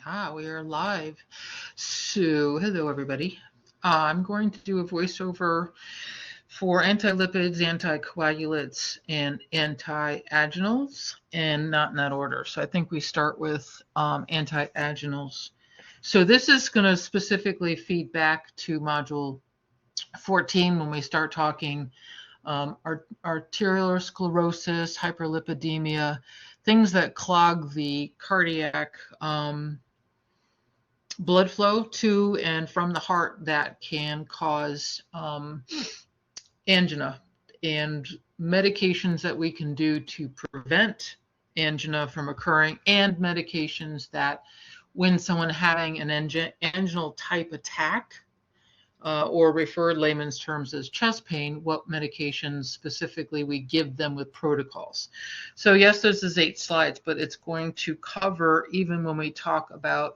We are live. So, hello everybody. I'm going to do a voiceover for anti-lipids, anticoagulants, and anti-aginals, and not in that order. So I think we start with anti-aginals. So this is going to specifically feed back to module 14 when we start talking arterial sclerosis, hyperlipidemia, things that clog the cardiac blood flow to and from the heart that can cause angina, and medications that we can do to prevent angina from occurring, and medications that when someone having an anginal type attack, or referred layman's terms as chest pain, what medications specifically we give them with protocols. So yes, this is 8 slides, but it's going to cover even when we talk about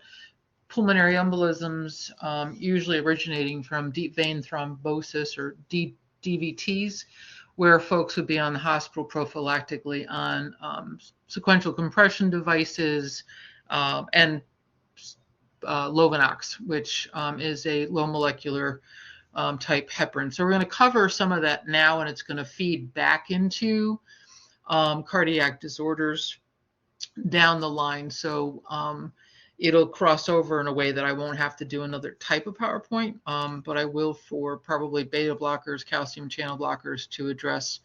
pulmonary embolisms, usually originating from deep vein thrombosis or DVTs, where folks would be on the hospital prophylactically on sequential compression devices and Lovenox, which is a low molecular type heparin. So we're going to cover some of that now, and it's going to feed back into cardiac disorders down the line. So it'll cross over in a way that I won't have to do another type of PowerPoint, but I will for probably beta blockers, calcium channel blockers to address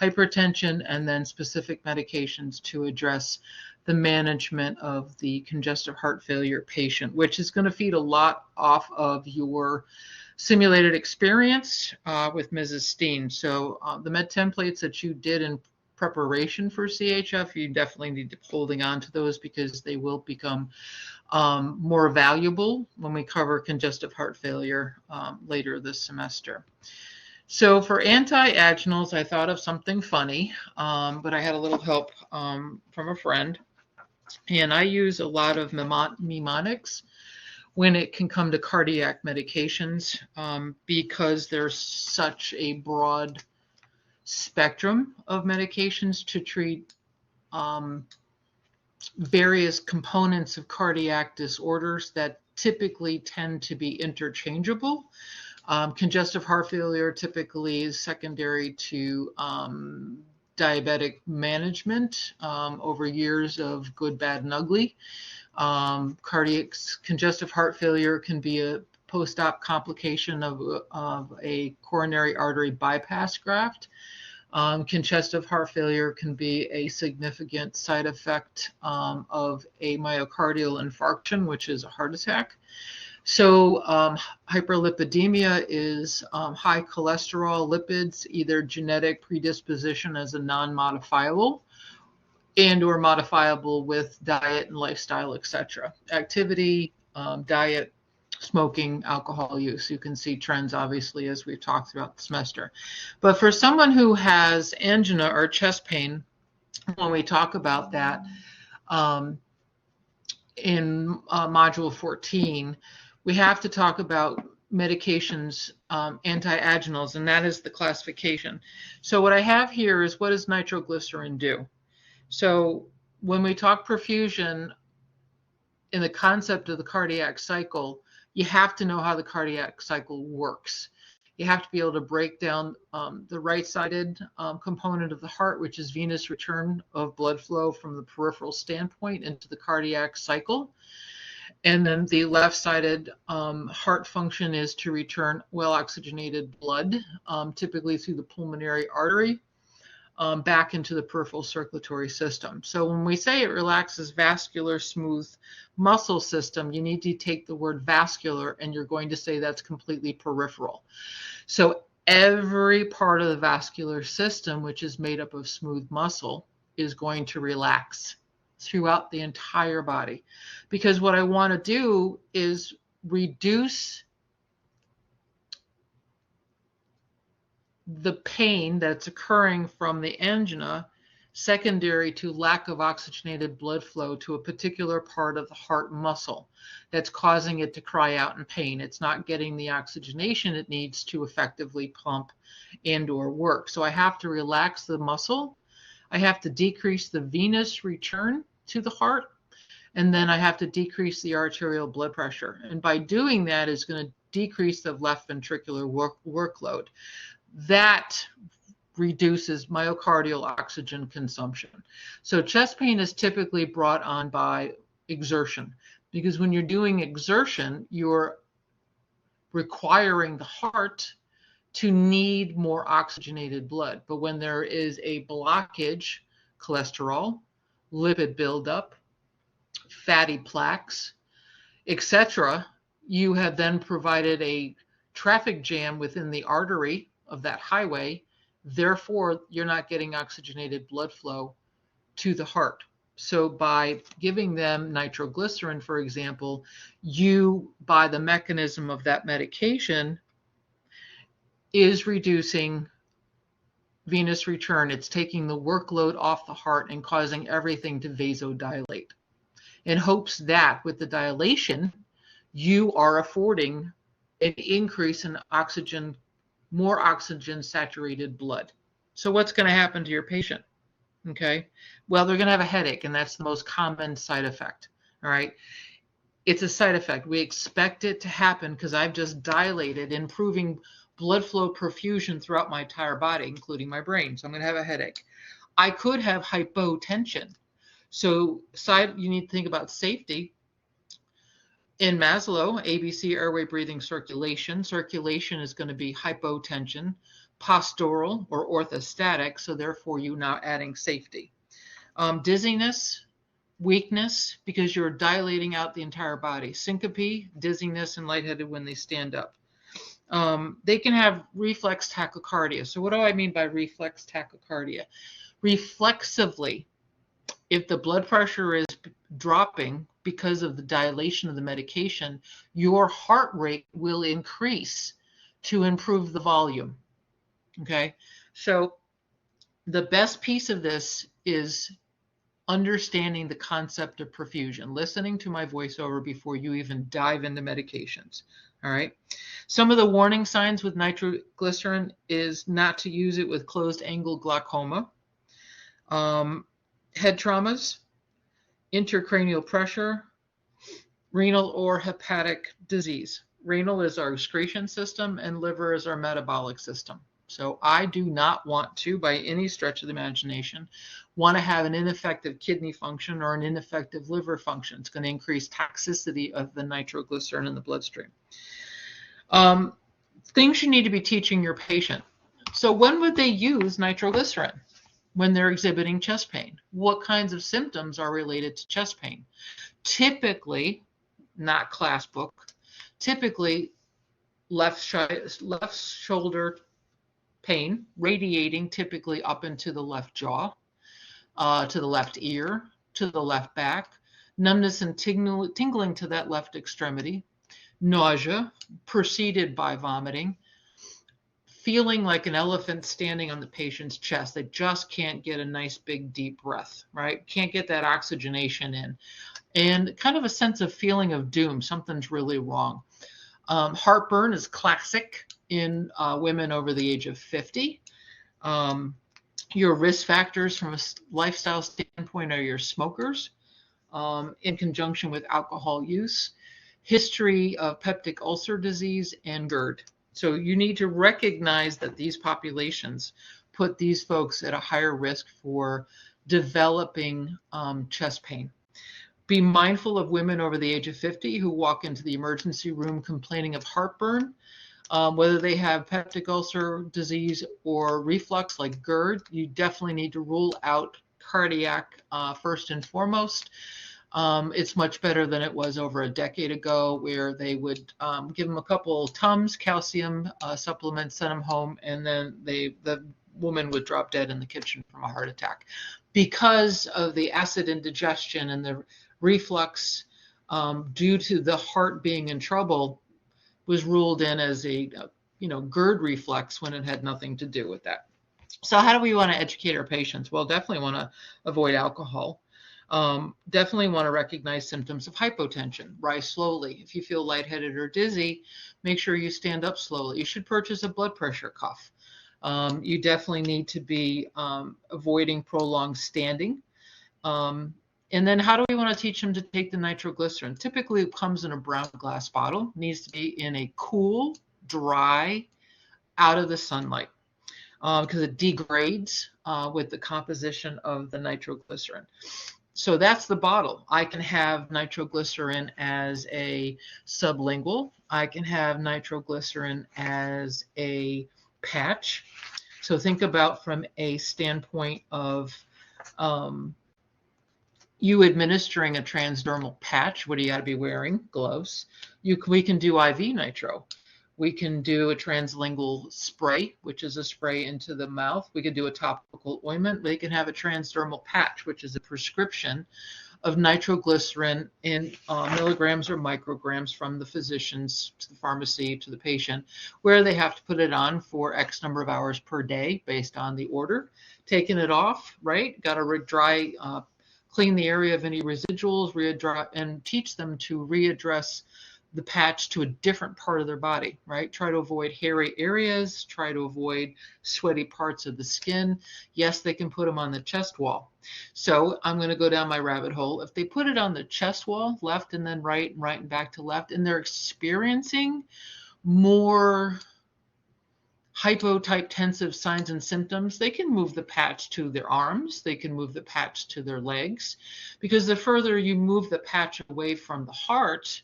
hypertension, and then specific medications to address the management of the congestive heart failure patient, which is going to feed a lot off of your simulated experience with Mrs. Steen. So the med templates that you did in preparation for CHF, you definitely need to be holding on to those, because they will become more valuable when we cover congestive heart failure later this semester. So for anti-aginals, I thought of something funny, but I had a little help from a friend. And I use a lot of mnemonics when it can come to cardiac medications, because there's such a broad spectrum of medications to treat various components of cardiac disorders that typically tend to be interchangeable. Congestive heart failure typically is secondary to diabetic management over years of good, bad, and ugly. Cardiac congestive heart failure can be a post-op complication of a coronary artery bypass graft. Congestive heart failure can be a significant side effect of a myocardial infarction, which is a heart attack. So hyperlipidemia is high cholesterol, lipids, either genetic predisposition as a non-modifiable and or modifiable with diet and lifestyle, etc. Activity, diet, smoking, alcohol use. You can see trends, obviously, as we've talked about the semester. But for someone who has angina or chest pain, when we talk about that in module 14, we have to talk about medications, anti-aginals, and that is the classification. So what I have here is, what does nitroglycerin do? So when we talk perfusion in the concept of the cardiac cycle, you have to know how the cardiac cycle works. You have to be able to break down the right-sided component of the heart, which is venous return of blood flow from the peripheral standpoint into the cardiac cycle. And then the left-sided heart function is to return well-oxygenated blood, typically through the pulmonary artery, back into the peripheral circulatory system. So when we say it relaxes vascular smooth muscle system, you need to take the word vascular and you're going to say that's completely peripheral. So every part of the vascular system, which is made up of smooth muscle, is going to relax throughout the entire body. Because what I want to do is reduce the pain that's occurring from the angina secondary to lack of oxygenated blood flow to a particular part of the heart muscle that's causing it to cry out in pain. It's not getting the oxygenation it needs to effectively pump and or work. So I have to relax the muscle. I have to decrease the venous return to the heart. And then I have to decrease the arterial blood pressure. And by doing that, it's going to decrease the left ventricular workload. That reduces myocardial oxygen consumption. So chest pain is typically brought on by exertion, because when you're doing exertion, you're requiring the heart to need more oxygenated blood. But when there is a blockage, cholesterol, lipid buildup, fatty plaques, etc., you have then provided a traffic jam within the artery of that highway. Therefore, you're not getting oxygenated blood flow to the heart. So by giving them nitroglycerin, for example, you, by the mechanism of that medication, is reducing venous return. It's taking the workload off the heart and causing everything to vasodilate, in hopes that with the dilation, you are affording an increase in oxygen, more oxygen saturated blood. So what's going to happen to your patient? Okay, well, they're going to have a headache, and that's the most common side effect. All right, it's a side effect. We expect it to happen because I've just dilated, improving blood flow perfusion throughout my entire body, including my brain. So I'm going to have a headache. I could have hypotension. So you need to think about safety. In Maslow, ABC, airway, breathing, circulation. Circulation is going to be hypotension, postural or orthostatic, so therefore you're now adding safety. Dizziness, weakness, because you're dilating out the entire body. Syncope, dizziness, and lightheaded when they stand up. They can have reflex tachycardia. So what do I mean by reflex tachycardia? Reflexively, if the blood pressure is dropping because of the dilation of the medication, your heart rate will increase to improve the volume. Okay, so the best piece of this is understanding the concept of perfusion, listening to my voiceover before you even dive into medications. All right. Some of the warning signs with nitroglycerin is not to use it with closed angle glaucoma, head traumas, intracranial pressure, renal or hepatic disease. Renal is our excretion system and liver is our metabolic system. So I do not want to, by any stretch of the imagination, want to have an ineffective kidney function or an ineffective liver function. It's going to increase toxicity of the nitroglycerin in the bloodstream. Things you need to be teaching your patient. So when would they use nitroglycerin? When they're exhibiting chest pain. What kinds of symptoms are related to chest pain? Typically, not class book, typically left shoulder pain, radiating typically up into the left jaw, to the left ear, to the left back, numbness and tingling to that left extremity, nausea preceded by vomiting, feeling like an elephant standing on the patient's chest. They just can't get a nice big deep breath, right? Can't get that oxygenation in. And kind of a sense of feeling of doom, something's really wrong. Heartburn is classic in women over the age of 50. Your risk factors from a lifestyle standpoint are your smokers, in conjunction with alcohol use, history of peptic ulcer disease, and GERD. So you need to recognize that these populations put these folks at a higher risk for developing chest pain. Be mindful of women over the age of 50 who walk into the emergency room complaining of heartburn, whether they have peptic ulcer disease or reflux like GERD. You definitely need to rule out cardiac first and foremost. It's much better than it was over a decade ago, where they would give them a couple Tums, calcium supplements, send them home, and then the woman would drop dead in the kitchen from a heart attack because of the acid indigestion and the reflux due to the heart being in trouble. Was ruled in as a GERD reflex when it had nothing to do with that. So how do we want to educate our patients? Well, definitely want to avoid alcohol. Definitely want to recognize symptoms of hypotension. Rise slowly. If you feel lightheaded or dizzy, make sure you stand up slowly. You should purchase a blood pressure cuff. You definitely need to be avoiding prolonged standing. And then how do we want to teach them to take the nitroglycerin? Typically it comes in a brown glass bottle, needs to be in a cool, dry, out of the sunlight, because it degrades with the composition of the nitroglycerin. So that's the bottle. I can have nitroglycerin as a sublingual. I can have nitroglycerin as a patch. So think about from a standpoint of you administering a transdermal patch. What do you got to be wearing? Gloves. We can do IV nitro. We can do a translingual spray, which is a spray into the mouth. We could do a topical ointment. We can have a transdermal patch, which is a prescription of nitroglycerin in milligrams or micrograms from the physicians to the pharmacy to the patient, where they have to put it on for X number of hours per day based on the order. Taking it off, right? Got to dry, clean the area of any residuals, and teach them to readdress the patch to a different part of their body, right? Try to avoid hairy areas, try to avoid sweaty parts of the skin. Yes, they can put them on the chest wall. So I'm going to go down my rabbit hole. If they put it on the chest wall, left and then right and back to left, and they're experiencing more hypotensive signs and symptoms, they can move the patch to their arms, they can move the patch to their legs, because the further you move the patch away from the heart,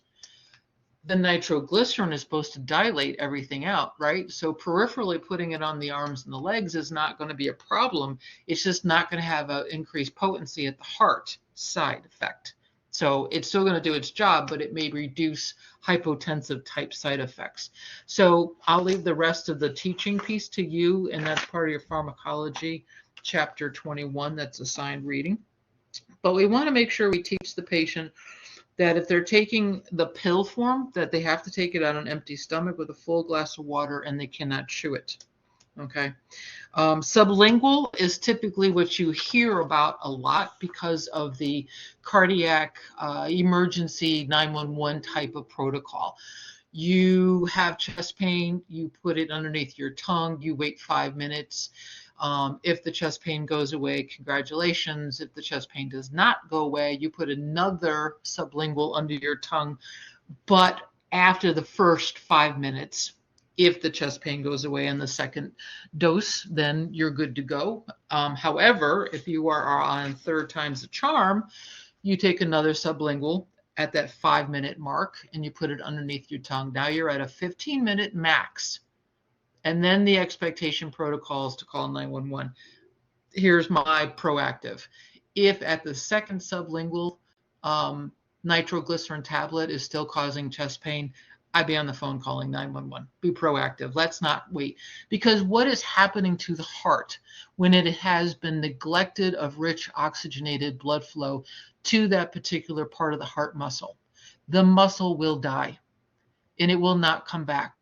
the nitroglycerin is supposed to dilate everything out, right? So peripherally putting it on the arms and the legs is not going to be a problem. It's just not going to have an increased potency at the heart side effect. So it's still going to do its job, but it may reduce hypotensive type side effects. So I'll leave the rest of the teaching piece to you, and that's part of your pharmacology, chapter 21, that's assigned reading. But we want to make sure we teach the patient that if they're taking the pill form, that they have to take it on an empty stomach with a full glass of water, and they cannot chew it. Okay. Sublingual is typically what you hear about a lot because of the cardiac emergency 911 type of protocol. You have chest pain, you put it underneath your tongue, you wait 5 minutes. If the chest pain goes away, congratulations. If the chest pain does not go away, you put another sublingual under your tongue. But after the first 5 minutes, if the chest pain goes away on the second dose, then you're good to go. However, if you are on third time's the charm, you take another sublingual at that 5-minute mark and you put it underneath your tongue. Now you're at a 15-minute max. And then the expectation protocol is to call 911. Here's my proactive. If at the second sublingual nitroglycerin tablet is still causing chest pain, I'd be on the phone calling 911. Be proactive. Let's not wait. Because what is happening to the heart when it has been neglected of rich oxygenated blood flow to that particular part of the heart muscle? The muscle will die and it will not come back.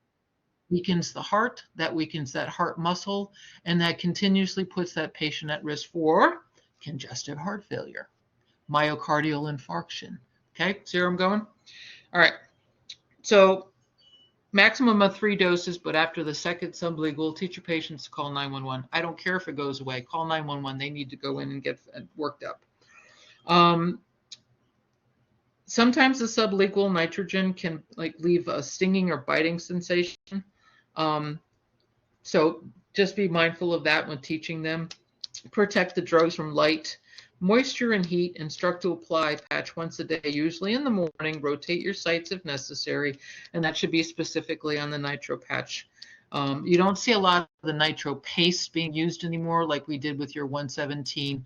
Weakens the heart, that weakens that heart muscle, and that continuously puts that patient at risk for congestive heart failure, myocardial infarction. Okay, see where I'm going? All right, so maximum of 3 doses, but after the second sublingual, teach your patients to call 911. I don't care if it goes away. Call 911. They need to go in and get worked up. Sometimes the sublingual nitrogen can leave a stinging or biting sensation. So just be mindful of that when teaching them. Protect the drugs from light, moisture, and heat. Instruct to apply patch once a day, usually in the morning. Rotate your sites if necessary, and that should be specifically on the nitro patch. You don't see a lot of the nitro paste being used anymore like we did with your 117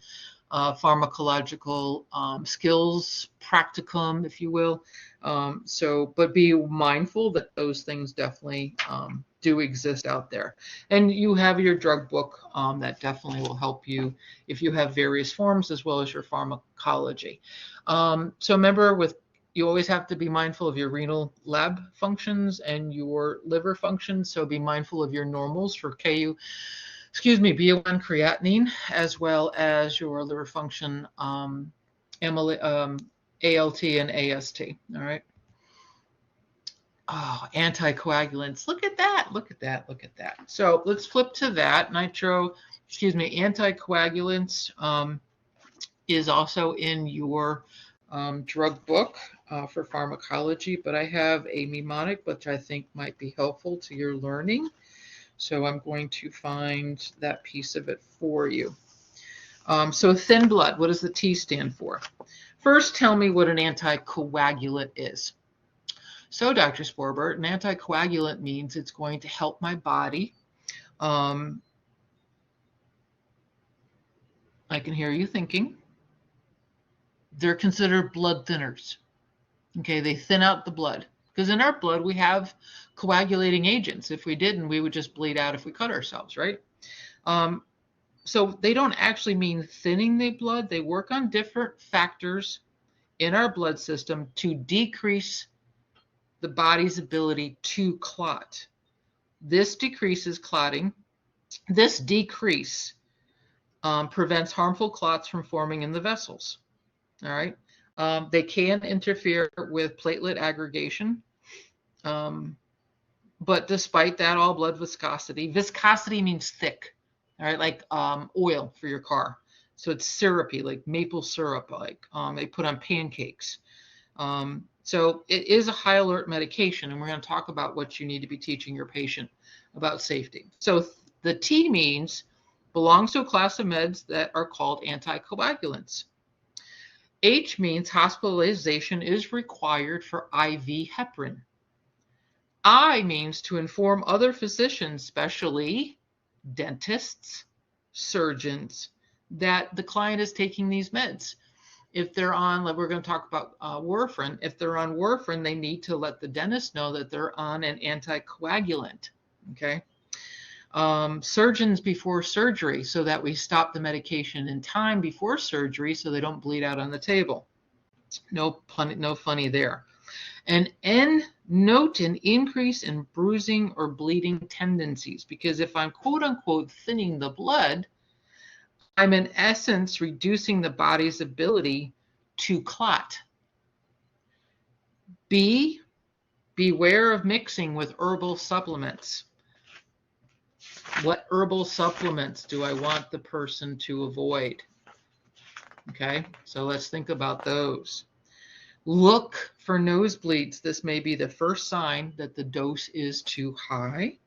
pharmacological skills practicum, if you will. But be mindful that those things definitely do exist out there. And you have your drug book that definitely will help you if you have various forms as well as your pharmacology. So remember, you always have to be mindful of your renal lab functions and your liver functions. So be mindful of your normals for BO1 creatinine, as well as your liver function, ALT and AST. All right. Oh, anticoagulants. Look at that. Look at that. Look at that. So let's flip to that. Anticoagulants. is also in your drug book for pharmacology, but I have a mnemonic which I think might be helpful to your learning. So I'm going to find that piece of it for you. So thin blood, what does the T stand for? First, tell me what an anticoagulant is. So, Dr. Sporbert, an anticoagulant means it's going to help my body. I can hear you thinking. They're considered blood thinners. Okay, they thin out the blood. Because in our blood, we have coagulating agents. If we didn't, we would just bleed out if we cut ourselves, right? So they don't actually mean thinning the blood. They work on different factors in our blood system to decrease the body's ability to clot. This decreases clotting. This decrease prevents harmful clots from forming in the vessels. All right. They can interfere with platelet aggregation. But despite that, all blood viscosity means thick, all right, like oil for your car. So it's syrupy, like maple syrup, like they put on pancakes. So it is a high alert medication, and we're going to talk about what you need to be teaching your patient about safety. So the T means belongs to a class of meds that are called anticoagulants. H means hospitalization is required for IV heparin. I means to inform other physicians, especially dentists, surgeons, that the client is taking these meds. If they're on, like we're going to talk about warfarin, if they're on warfarin, they need to let the dentist know that they're on an anticoagulant, okay? Surgeons before surgery, so that we stop the medication in time before surgery so they don't bleed out on the table. No funny there. And N, note an increase in bruising or bleeding tendencies, because if I'm quote unquote thinning the blood, I'm in essence reducing the body's ability to clot. B, beware of mixing with herbal supplements. What herbal supplements do I want the person to avoid? Okay, so let's think about those. Look for nosebleeds. This may be the first sign that the dose is too high.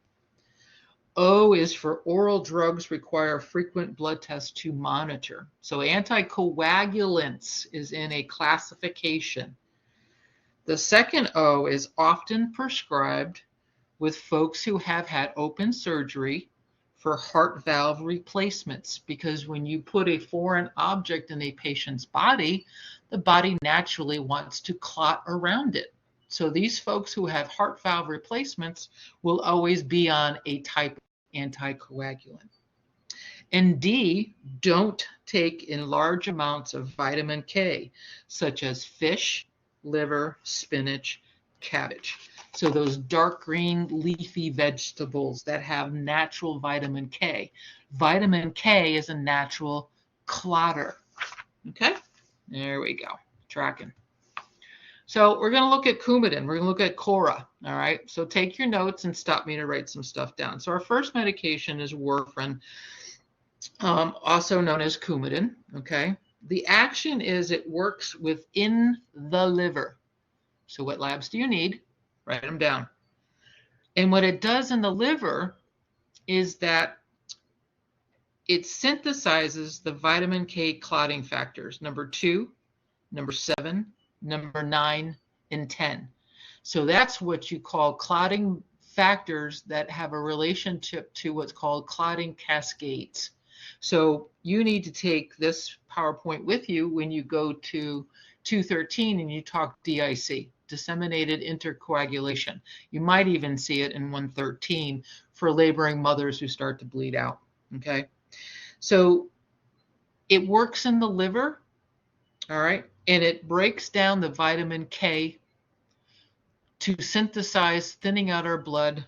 O is for oral drugs require frequent blood tests to monitor. So anticoagulants is in a classification. The second O is often prescribed with folks who have had open surgery for heart valve replacements, because when you put a foreign object in a patient's body, the body naturally wants to clot around it. So these folks who have heart valve replacements will always be on a type of anticoagulant. And D, don't take in large amounts of vitamin K, such as fish, liver, spinach, cabbage. So those dark green leafy vegetables that have natural vitamin K. Vitamin K is a natural clotter. Okay, there we go, tracking. So we're going to look at Coumadin. We're going to look at Cora. All right, so take your notes and stop me to write some stuff down. So our first medication is warfarin, also known as Coumadin. Okay, the action is it works within the liver. So what labs do you need? Write them down. And what it does in the liver is that it synthesizes the vitamin K clotting factors, number 2, number 7, number 9, and 10. So that's what you call clotting factors that have a relationship to what's called clotting cascades. So you need to take this PowerPoint with you when you go to 213 and you talk DIC, disseminated intercoagulation. You might even see it in 113 for laboring mothers who start to bleed out, okay? So it works in the liver, all right? And it breaks down the vitamin K to synthesize thinning out our blood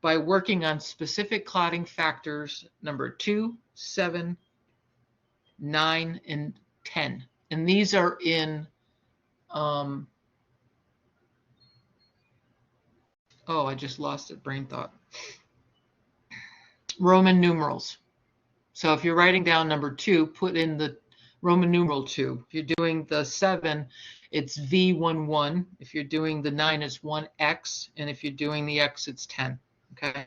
by working on specific clotting factors, number 2, 7, 9, and 10. And these are in, oh, I just lost it, brain thought. Roman numerals. So if you're writing down number 2, put in the Roman numeral 2. If you're doing the 7, it's V11. If you're doing the 9, it's 1X. And if you're doing the X, it's 10. Okay.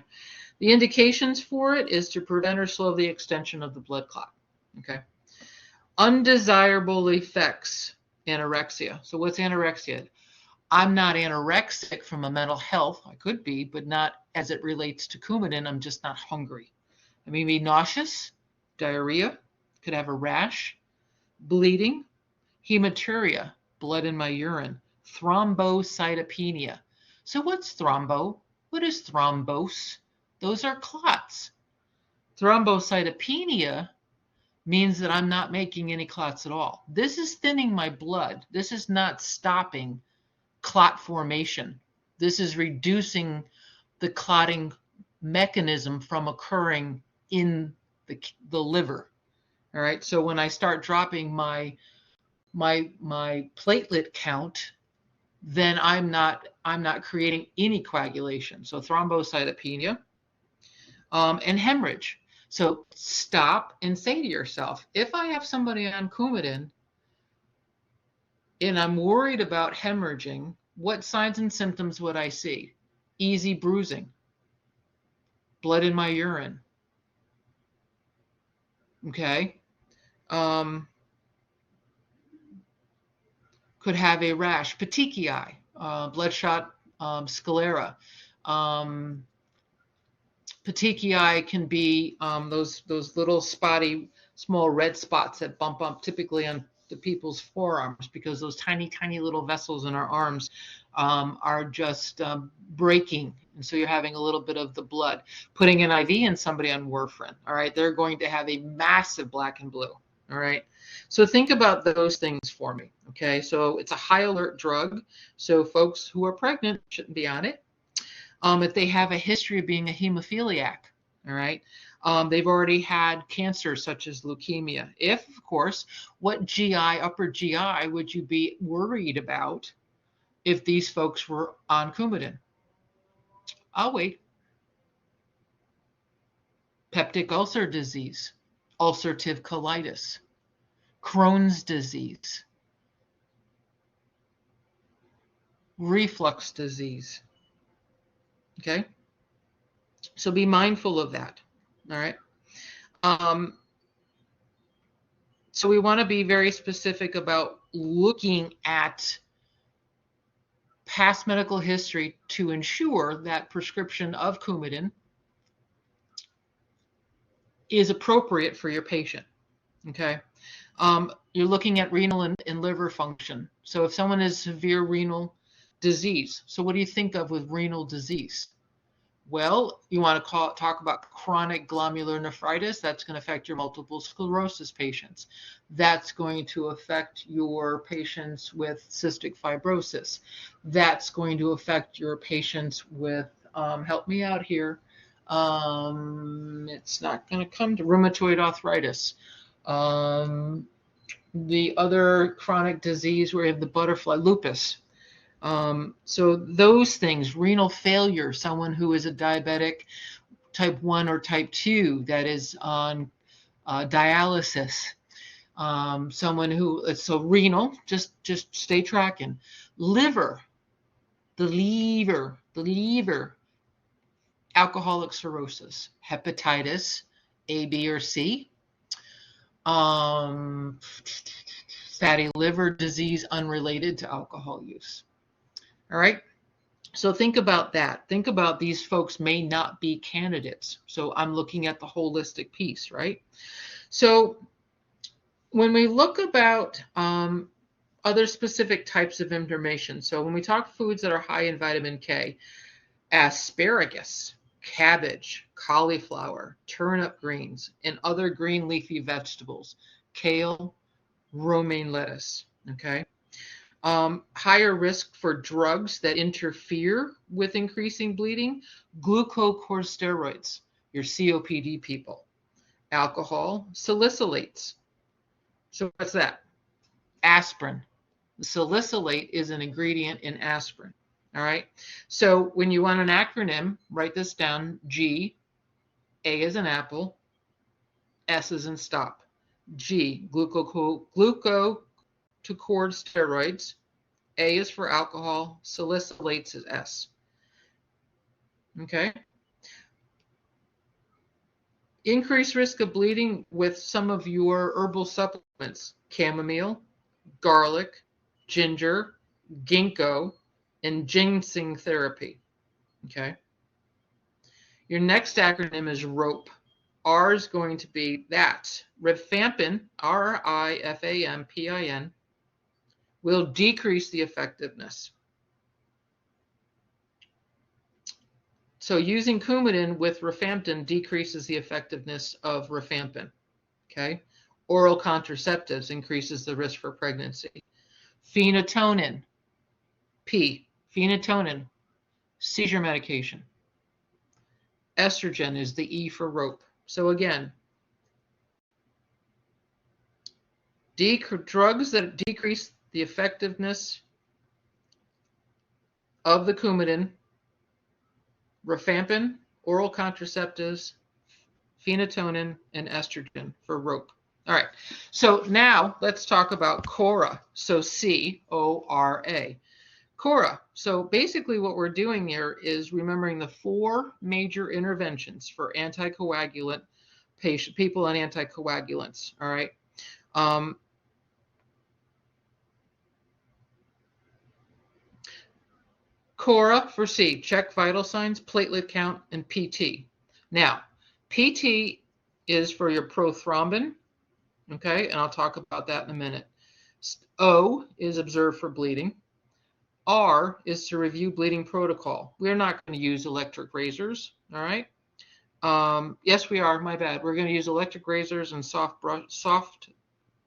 The indications for it is to prevent or slow the extension of the blood clot. Okay. Undesirable effects, anorexia. So what's anorexia? I'm not anorexic from a mental health. I could be, but not as it relates to Coumadin. I'm just not hungry. I may be nauseous, diarrhea, could have a rash, bleeding, hematuria, blood in my urine, thrombocytopenia. So what's thrombo? What is thrombose? Those are clots. Thrombocytopenia means that I'm not making any clots at all. This is thinning my blood. This is not stopping clot formation. This is reducing the clotting mechanism from occurring in the liver. All right. So when I start dropping my platelet count, then I'm not creating any coagulation. So thrombocytopenia and hemorrhage. So stop and say to yourself, if I have somebody on Coumadin and I'm worried about hemorrhaging, what signs and symptoms would I see? Easy bruising, blood in my urine. Okay. Could have a rash, petechiae, bloodshot sclera. Petechiae can be those little spotty, small red spots that bump up typically on the people's forearms, because those tiny little vessels in our arms are just breaking. And so you're having a little bit of the blood. Putting an IV in somebody on warfarin, all right, they're going to have a massive black and blue. All right. So think about those things for me. Okay. So it's a high alert drug. So folks who are pregnant shouldn't be on it. If they have a history of being a hemophiliac, all right, they've already had cancer such as leukemia. If, of course, what GI, upper GI, would you be worried about if these folks were on Coumadin? I'll wait. Peptic ulcer disease, ulcerative colitis, Crohn's disease, reflux disease. Okay. So be mindful of that. All right. So we want to be very specific about looking at past medical history to ensure that prescription of Coumadin is appropriate for your patient. Okay. You're looking at renal and liver function. So if someone has severe renal disease, so what do you think of with renal disease? Well, you want to talk about chronic glomerulonephritis. That's going to affect your multiple sclerosis patients. That's going to affect your patients with cystic fibrosis. That's going to affect your patients with, help me out here. It's not going to come to rheumatoid arthritis. The other chronic disease where you have the butterfly, lupus. So those things, renal failure, someone who is a diabetic type 1 or type 2 that is on dialysis, someone who, so renal, just stay tracking. Liver, the liver, alcoholic cirrhosis, hepatitis A, B, or C, fatty liver disease unrelated to alcohol use. All right. So think about that. Think about these folks may not be candidates. So I'm looking at the holistic piece, right? So when we look about other specific types of information, so when we talk foods that are high in vitamin K, asparagus, cabbage, cauliflower, turnip greens, and other green leafy vegetables, kale, romaine lettuce, okay? Higher risk for drugs that interfere with increasing bleeding, glucocorticosteroids, your COPD people, alcohol, salicylates. So what's that? Aspirin. Salicylate is an ingredient in aspirin. All right. So when you want an acronym, write this down. G, A as an apple, S is in stop. G, glucocorticoid steroids. A is for alcohol. Salicylates is S. Okay. Increased risk of bleeding with some of your herbal supplements: chamomile, garlic, ginger, ginkgo, and ginseng therapy. Okay. Your next acronym is ROPE. R is going to be that. Rifampin, Rifampin, will decrease the effectiveness. So using Coumadin with rifampin decreases the effectiveness of rifampin. Okay. Oral contraceptives increases the risk for pregnancy. Phenytonin, P, phenytonin, seizure medication. Estrogen is the E for rope. So again, drugs that decrease the effectiveness of the Coumadin: rifampin, oral contraceptives, phenytonin, and estrogen for rope. All right, so now let's talk about CORA. So C-O-R-A. CORA. So basically what we're doing here is remembering the 4 major interventions for anticoagulant people on anticoagulants. All right. CORA for C, check vital signs, platelet count, and PT. Now, PT is for your prothrombin, okay, and I'll talk about that in a minute. O is observe for bleeding. R is to review bleeding protocol. We're not going to use electric razors, all right? Yes, we are, my bad. We're going to use electric razors and soft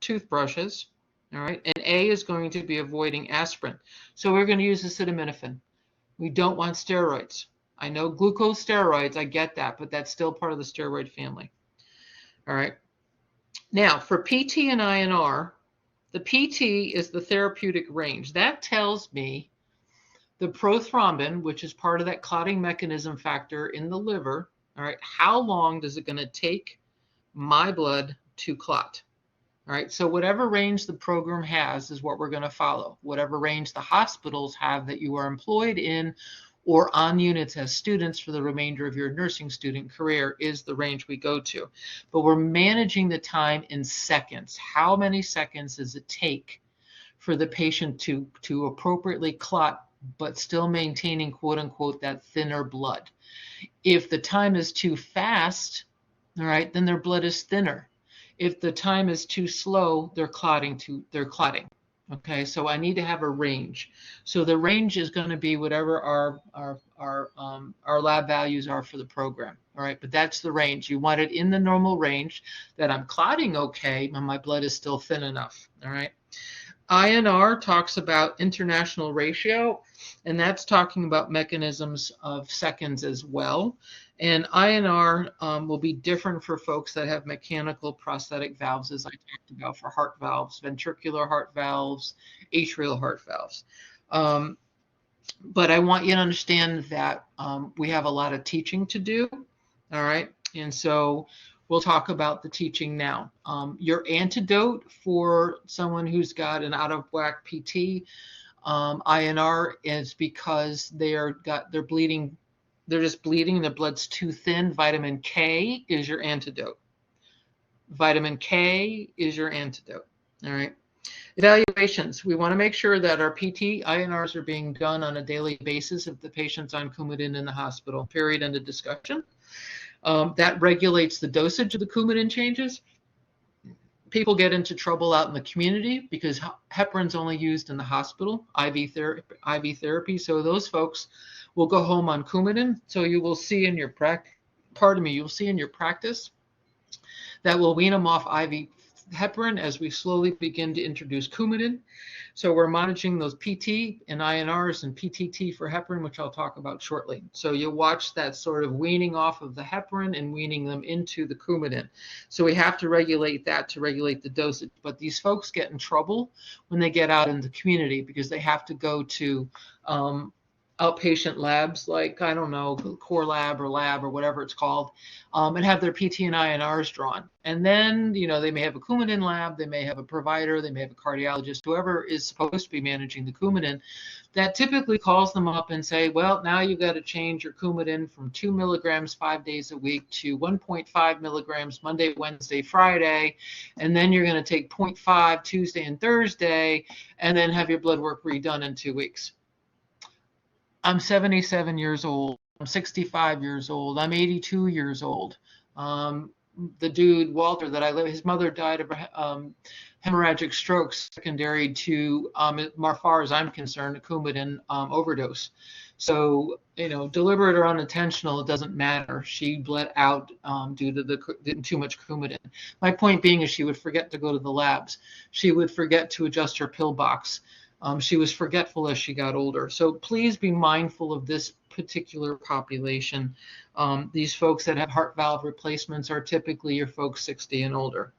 toothbrushes, all right? And A is going to be avoiding aspirin. So we're going to use acetaminophen. We don't want steroids. I know glucosteroids, I get that, but that's still part of the steroid family. All right. Now, for PT and INR, the PT is the therapeutic range. That tells me the prothrombin, which is part of that clotting mechanism factor in the liver, all right, how long does it going to take my blood to clot? All right, so whatever range the program has is what we're going to follow. Whatever range the hospitals have that you are employed in or on units as students for the remainder of your nursing student career is the range we go to. But we're managing the time in seconds. How many seconds does it take for the patient to appropriately clot, but still maintaining, quote unquote, that thinner blood? If the time is too fast, all right, then their blood is thinner. If the time is too slow, they're clotting. Okay, so I need to have a range. So the range is going to be whatever our lab values are for the program. All right, but that's the range. You want it in the normal range that I'm clotting okay, and my blood is still thin enough. All right. INR talks about international ratio, and that's talking about mechanisms of seconds as well. And INR will be different for folks that have mechanical prosthetic valves, as I talked about, for heart valves, ventricular heart valves, atrial heart valves. But I want you to understand that we have a lot of teaching to do, all right? And so we'll talk about the teaching now. Your antidote for someone who's got an out-of-whack PT INR is because they're bleeding. They're just bleeding. Their blood's too thin. Vitamin K is your antidote. Vitamin K is your antidote. All right. Evaluations. We want to make sure that our PT INRs are being done on a daily basis if the patient's on Coumadin in the hospital. Period. End of discussion. That regulates the dosage of the Coumadin changes. People get into trouble out in the community because heparin's only used in the hospital, IV therapy. So those folks will go home on Coumadin. So you will see in your you'll see in your practice that we'll wean them off IV heparin as we slowly begin to introduce Coumadin. So we're monitoring those PT and INRs and PTT for heparin, which I'll talk about shortly. So you'll watch that sort of weaning off of the heparin and weaning them into the Coumadin. So we have to regulate that to regulate the dosage. But these folks get in trouble when they get out in the community because they have to go to outpatient labs like, I don't know, core lab or whatever it's called, and have their PT and INRs drawn. And then, they may have a Coumadin lab, they may have a provider, they may have a cardiologist, whoever is supposed to be managing the Coumadin, that typically calls them up and say, well, now you've got to change your Coumadin from 2 milligrams 5 days a week to 1.5 milligrams Monday, Wednesday, Friday, and then you're going to take 0.5 Tuesday and Thursday, and then have your blood work redone in 2 weeks. I'm 77 years old. I'm 65 years old. I'm 82 years old. The dude, Walter, that I live, his mother died of hemorrhagic stroke secondary to, as far as I'm concerned, a Coumadin overdose. So, deliberate or unintentional, it doesn't matter. She bled out due to too much Coumadin. My point being is she would forget to go to the labs. She would forget to adjust her pill box. She was forgetful as she got older. So please be mindful of this particular population. These folks that have heart valve replacements are typically your folks 60 and older.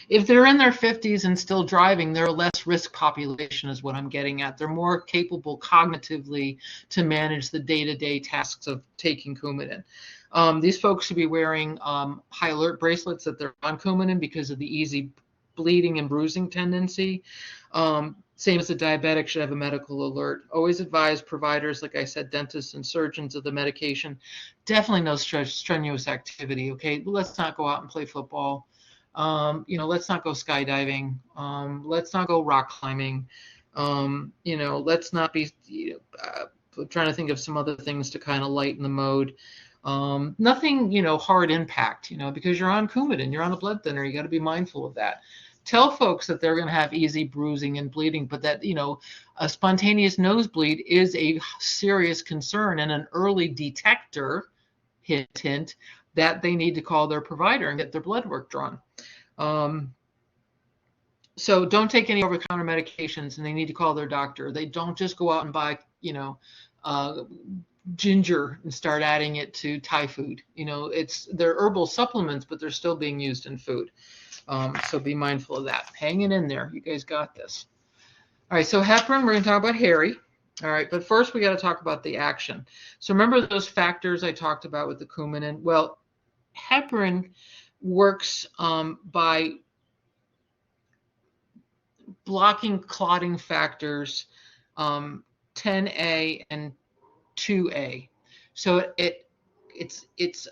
If they're in their 50s and still driving, they're a less risk population is what I'm getting at. They're more capable cognitively to manage the day-to-day tasks of taking Coumadin. These folks should be wearing high alert bracelets that they're on Coumadin because of the easy bleeding and bruising tendency. Same as the diabetic should have a medical alert. Always advise providers, like I said, dentists and surgeons of the medication. Definitely no strenuous activity, okay? Let's not go out and play football. Let's not go skydiving. Let's not go rock climbing. Let's not be trying to think of some other things to kind of lighten the mode. Nothing, hard impact, because you're on Coumadin, you're on a blood thinner. You got to be mindful of that. Tell folks that they're going to have easy bruising and bleeding, but that, a spontaneous nosebleed is a serious concern and an early detector, hint, that they need to call their provider and get their blood work drawn. So don't take any over-the-counter medications, and they need to call their doctor. They don't just go out and buy, ginger and start adding it to Thai food. They're herbal supplements, but they're still being used in food. So be mindful of that. Hang it in there. You guys got this. All right, so heparin, we're going to talk about Harry. All right, but first we got to talk about the action. So remember those factors I talked about with the Coumadin? Well, heparin works by blocking clotting factors 10A and 2A. So it's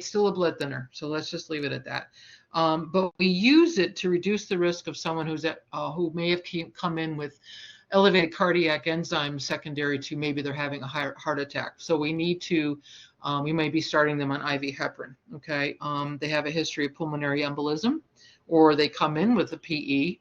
still a blood thinner. So let's just leave it at that. But we use it to reduce the risk of someone who may have come in with elevated cardiac enzymes secondary to maybe they're having a heart attack. So we need to, we might be starting them on IV heparin. Okay, they have a history of pulmonary embolism, or they come in with a PE.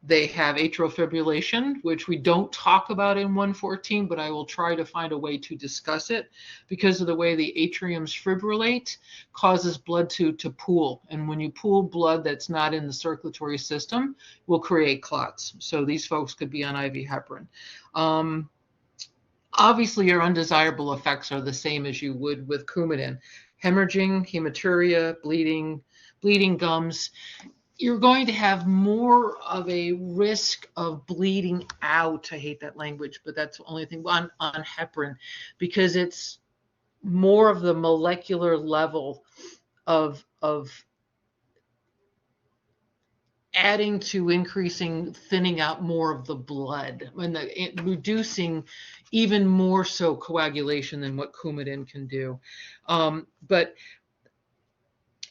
They have atrial fibrillation, which we don't talk about in 114, but I will try to find a way to discuss it because of the way the atriums fibrillate causes blood to pool. And when you pool blood that's not in the circulatory system, will create clots. So these folks could be on IV heparin. Obviously, your undesirable effects are the same as you would with Coumadin. Hemorrhaging, hematuria, bleeding gums. You're going to have more of a risk of bleeding out. I hate that language, but that's the only thing on heparin, because it's more of the molecular level of adding to increasing, thinning out more of the blood and reducing even more so coagulation than what Coumadin can do. But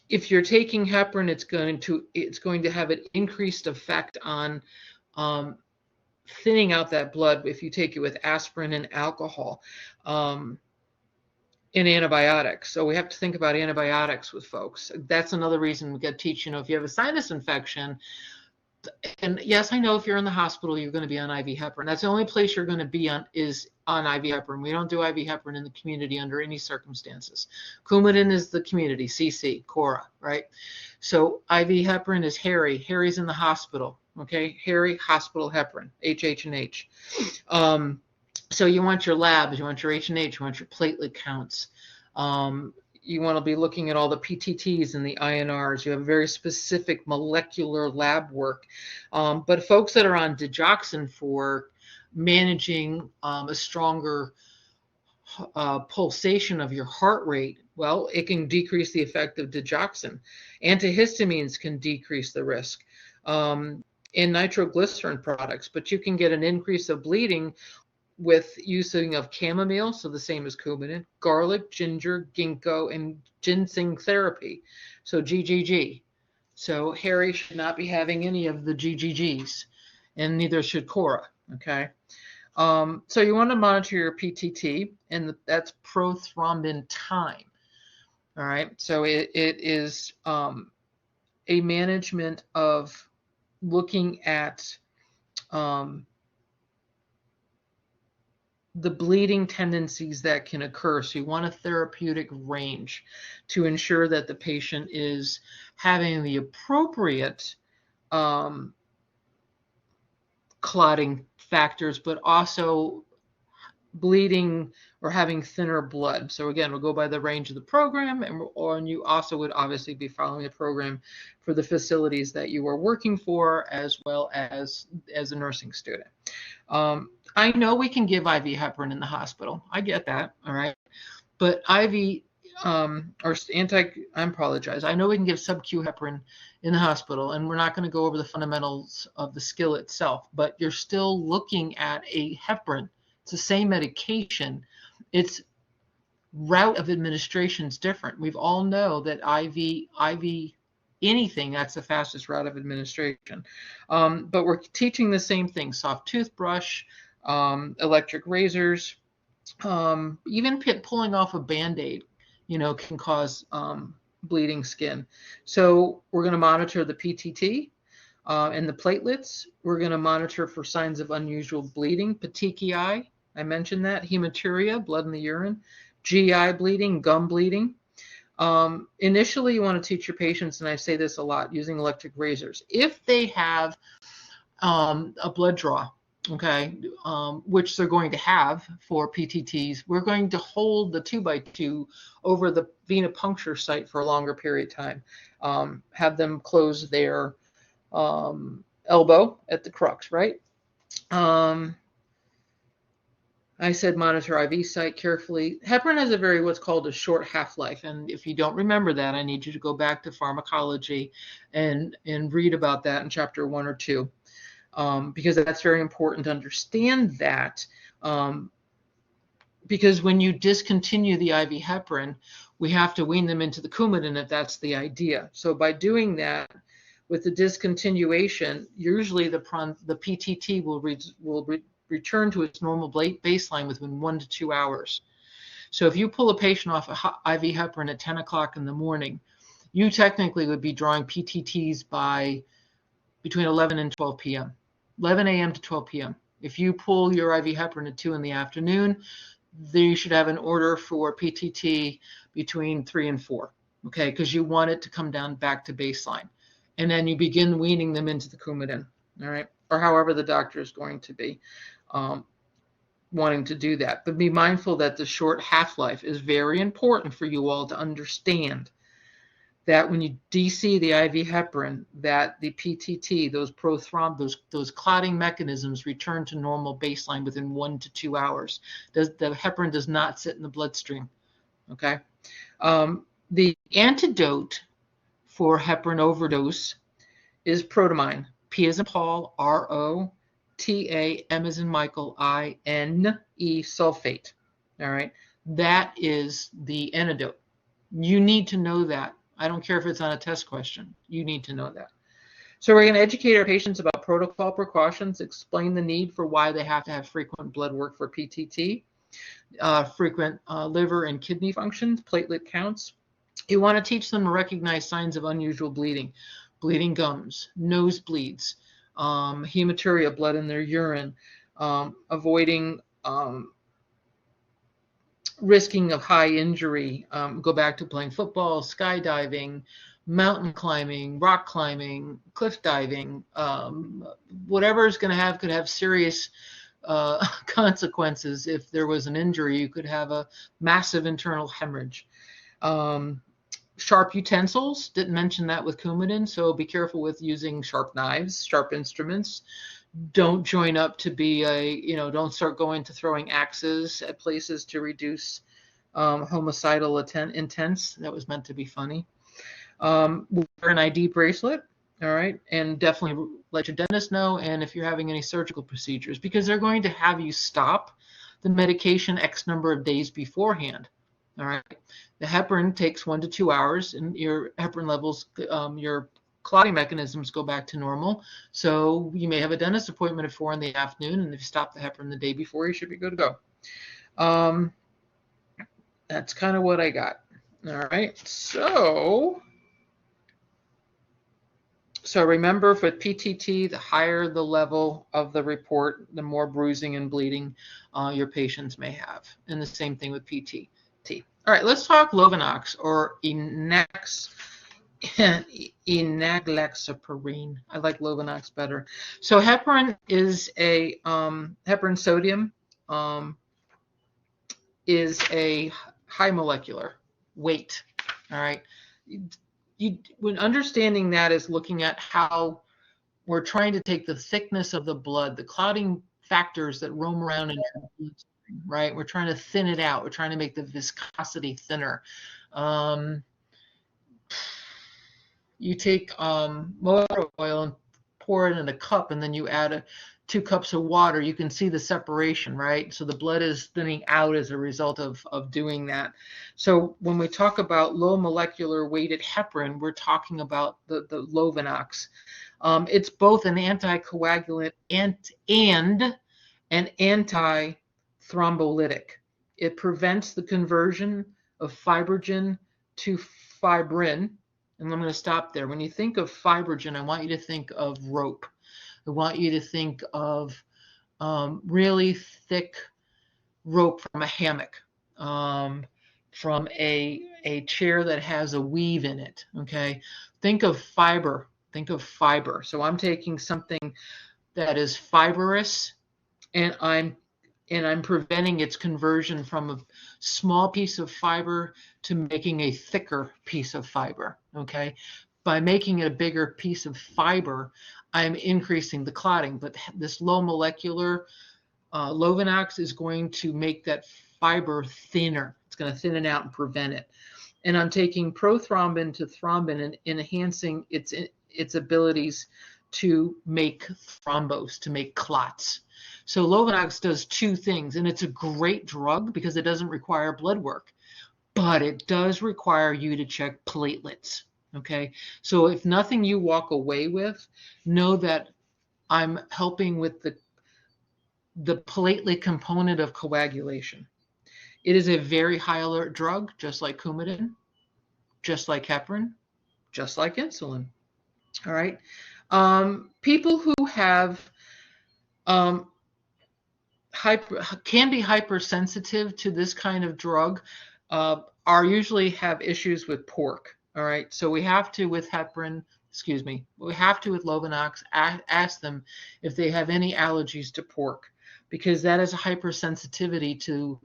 if you're taking heparin, it's going to have an increased effect on thinning out that blood if you take it with aspirin and alcohol and antibiotics. So we have to think about antibiotics with folks. That's another reason we got to teach, if you have a sinus infection, and yes, I know if you're in the hospital, you're going to be on IV heparin. That's the only place you're going to be on is on IV heparin. We don't do IV heparin in the community under any circumstances. Coumadin is the community, CC, Cora, right? So IV heparin is Harry. Harry's in the hospital, okay? Harry, hospital heparin, HH&H. So you want your labs, you want your H&H, you want your platelet counts. You want to be looking at all the PTTs and the INRs. You have very specific molecular lab work. But folks that are on digoxin for managing a stronger pulsation of your heart rate, well, it can decrease the effect of digoxin. Antihistamines can decrease the risk in nitroglycerin products, but you can get an increase of bleeding with using of chamomile, so the same as Coumadin, garlic, ginger, ginkgo, and ginseng therapy, so GGG. So Harry should not be having any of the GGGs, and neither should Cora, okay? So you want to monitor your PTT, and that's prothrombin time. All right. So it is a management of looking at the bleeding tendencies that can occur. So you want a therapeutic range to ensure that the patient is having the appropriate clotting factors, but also bleeding or having thinner blood. So again, we'll go by the range of the program, and you also would obviously be following the program for the facilities that you are working for, as well as a nursing student. I know we can give IV heparin in the hospital. I get that, all right. But IV I apologize. I know we can give sub-Q heparin in the hospital, and we're not going to go over the fundamentals of the skill itself, but you're still looking at a heparin. It's the same medication. Its route of administration is different. We've all know that IV anything, that's the fastest route of administration. But we're teaching the same thing: soft toothbrush, electric razors, even pulling off a Band-Aid, can cause bleeding skin. So we're going to monitor the PTT and the platelets. We're going to monitor for signs of unusual bleeding, petechiae, I mentioned that, hematuria, blood in the urine, GI bleeding, gum bleeding. Initially, you want to teach your patients, and I say this a lot, using electric razors. If they have a blood draw, okay, which they're going to have for PTTs, we're going to hold the 2x2 over the venipuncture site for a longer period of time. Have them close their elbow at the crux, right? I said monitor IV site carefully. Heparin has what's called a short half-life, and if you don't remember that, I need you to go back to pharmacology and read about that in chapter 1 or 2. Because that's very important to understand that, because when you discontinue the IV heparin, we have to wean them into the Coumadin if that's the idea. So by doing that, with the discontinuation, usually the PTT will return to its normal baseline within 1 to 2 hours. So if you pull a patient off IV heparin at 10 o'clock in the morning, you technically would be drawing PTTs by between 11 and 12 p.m. 11 a.m. to 12 p.m. If you pull your IV heparin at 2 in the afternoon, then you should have an order for PTT between 3 and 4, okay, because you want it to come down back to baseline. And then you begin weaning them into the Coumadin, all right, or however the doctor is going to be wanting to do that. But be mindful that the short half-life is very important for you all to understand, that when you DC the IV heparin, that the PTT, those clotting mechanisms return to normal baseline within 1 to 2 hours. The heparin does not sit in the bloodstream, okay? The antidote for heparin overdose is protamine, P as in Paul, R-O-T-A, M as in Michael, I-N-E sulfate, all right? That is the antidote. You need to know that. I don't care if it's on a test question. You need to know that. So we're going to educate our patients about protocol precautions, explain the need for why they have to have frequent blood work for PTT, frequent liver and kidney functions, platelet counts. You want to teach them to recognize signs of unusual bleeding, bleeding gums, nosebleeds, hematuria, blood in their urine, avoiding risking of high injury. Go back to playing football, skydiving, mountain climbing, rock climbing, cliff diving, whatever is going to could have serious consequences. If there was an injury, you could have a massive internal hemorrhage. Sharp utensils, didn't mention that with Coumadin, so be careful with using sharp knives, sharp instruments. don't join up to be don't start going to throwing axes at places to reduce homicidal intents. That was meant to be funny. Wear an ID bracelet, all right, and definitely let your dentist know. And if you're having any surgical procedures, because they're going to have you stop the medication X number of days beforehand. All right, the heparin takes 1 to 2 hours, and your heparin levels, your clotting mechanisms go back to normal. So you may have a dentist appointment at 4 in the afternoon, and if you stop the heparin the day before, you should be good to go. That's kind of what I got. All right, so remember, for PTT, the higher the level of the report, the more bruising and bleeding your patients may have. And the same thing with PTT. All right, let's talk Lovenox, or enaglexaparine. I like Lovenox better. So heparin is heparin sodium is a high molecular weight. All right. When understanding that is looking at how we're trying to take the thickness of the blood, the clotting factors that roam around in your bloodstream, right? We're trying to thin it out. We're trying to make the viscosity thinner. You take motor oil and pour it in a cup, and then you add 2 cups of water. You can see the separation, right? So the blood is thinning out as a result of doing that. So when we talk about low molecular weighted heparin, we're talking about the Lovenox. It's both an anticoagulant and an antithrombolytic. It prevents the conversion of fibrogen to fibrin. And I'm going to stop there. When you think of fibrogen, I want you to think of rope. I want you to think of really thick rope from a hammock, from a chair that has a weave in it. Okay, think of fiber. Think of fiber. So I'm taking something that is fibrous, and I'm preventing its conversion from a small piece of fiber to making a thicker piece of fiber. Okay, by making it a bigger piece of fiber, I'm increasing the clotting. But this low molecular Lovenox is going to make that fiber thinner. It's going to thin it out and prevent it. And I'm taking prothrombin to thrombin and enhancing its abilities to make thrombose, to make clots. So Lovenox does 2 things, and it's a great drug because it doesn't require blood work, but it does require you to check platelets. Okay, so if nothing you walk away with, know that I'm helping with the platelet component of coagulation. It is a very high alert drug, just like Coumadin, just like heparin, just like insulin. All right. People who have can be hypersensitive to this kind of drug are usually have issues with pork. All right. So we have to, with heparin, we have to, with Lovenox, ask them if they have any allergies to pork, because that is a hypersensitivity to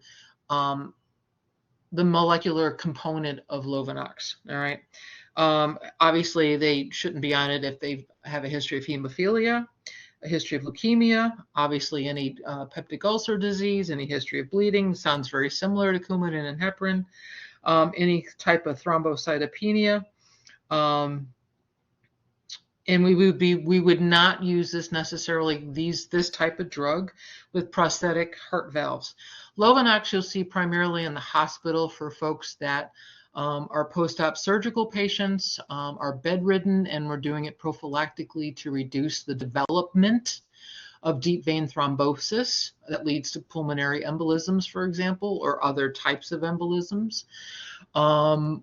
the molecular component of Lovenox. All right. Obviously, they shouldn't be on it if they have a history of hemophilia, a history of leukemia, obviously any peptic ulcer disease, any history of bleeding. Sounds very similar to Coumadin and heparin. Any type of thrombocytopenia. And we would not use this necessarily, this type of drug with prosthetic heart valves. Lovenox you'll see primarily in the hospital for folks that are post-op surgical patients, are bedridden, and we're doing it prophylactically to reduce the development of deep vein thrombosis that leads to pulmonary embolisms, for example, or other types of embolisms.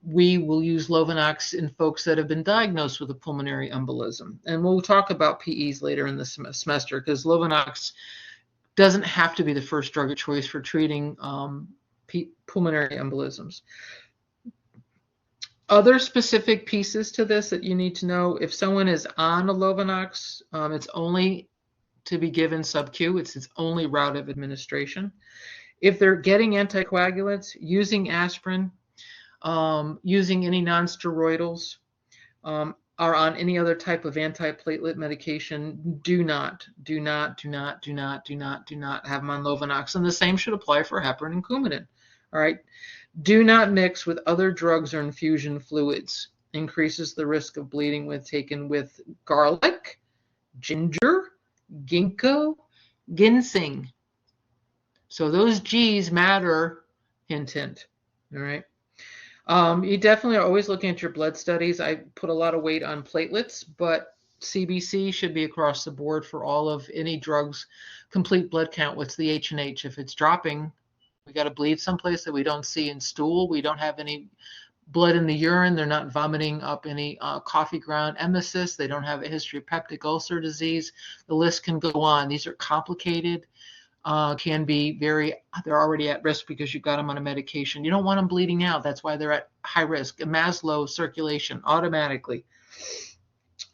We will use Lovenox in folks that have been diagnosed with a pulmonary embolism. And we'll talk about PEs later in the semester, because Lovenox doesn't have to be the first drug of choice for treating pulmonary embolisms. Other specific pieces to this that you need to know: if someone is on a Lovenox, it's only to be given sub-Q. It's its only route of administration. If they're getting anticoagulants, using aspirin, using any non-steroidals, are on any other type of antiplatelet medication, do not have them on Lovenox. And the same should apply for heparin and Coumadin. All right. Do not mix with other drugs or infusion fluids. Increases the risk of bleeding when taken with garlic, ginger, ginkgo, ginseng. So those G's matter, hint, hint. All right. You definitely are always looking at your blood studies. I put a lot of weight on platelets, but CBC should be across the board for all of any drugs. Complete blood count. What's the H&H? If it's dropping, we got to bleed someplace that we don't see in stool. We don't have any blood in the urine. They're not vomiting up any coffee ground emesis. They don't have a history of peptic ulcer disease. The list can go on. These are complicated. Can be they're already at risk because you've got them on a medication. You don't want them bleeding out. That's why they're at high risk. Maslow circulation automatically.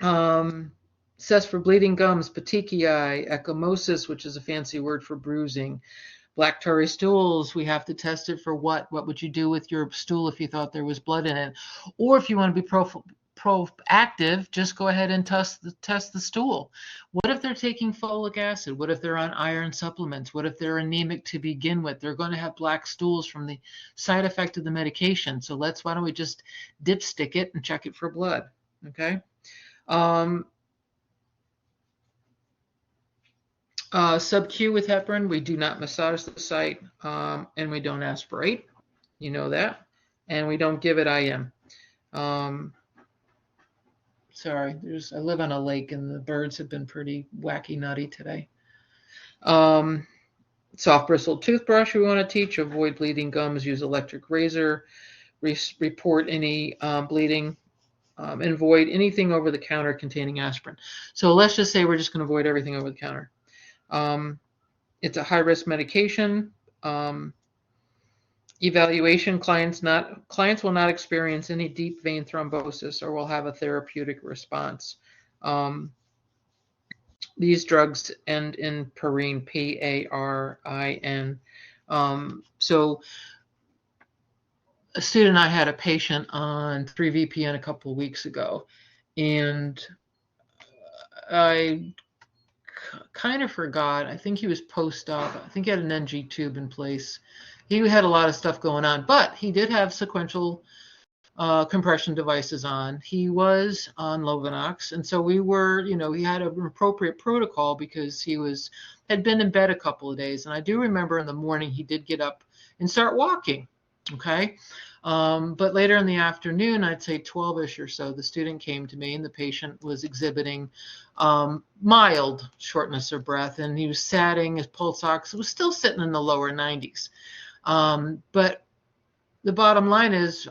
Says for bleeding gums, petechiae, ecchymosis, which is a fancy word for bruising. Black tarry stools, we have to test it for what? What would you do with your stool if you thought there was blood in it? Or if you want to be proactive, just go ahead and test the stool. What if they're taking folic acid? What if they're on iron supplements? What if they're anemic to begin with? They're going to have black stools from the side effect of the medication. So why don't we just dipstick it and check it for blood? Okay. Sub-Q with heparin, we do not massage the site, and we don't aspirate. You know that. And we don't give it IM. Sorry, I live on a lake and the birds have been pretty wacky nutty today. Soft bristled toothbrush we want to teach. Avoid bleeding gums. Use electric razor. Report any bleeding. And avoid anything over the counter containing aspirin. So let's just say we're just going to avoid everything over the counter. It's a high-risk medication. Evaluation, clients will not experience any deep vein thrombosis or will have a therapeutic response. These drugs end in parin, P-A-R-I-N. So a student and I had a patient on 3-VPN a couple of weeks ago, and I kind of forgot. I think he was post-op. I think he had an NG tube in place. He had a lot of stuff going on, but he did have sequential compression devices on. He was on Lovenox, and so we were, he had an appropriate protocol because he had been in bed a couple of days. And I do remember in the morning he did get up and start walking. Okay. But later in the afternoon, I'd say 12-ish or so, the student came to me and the patient was exhibiting mild shortness of breath, and he was satting, his pulse ox was still sitting in the lower 90s. But the bottom line is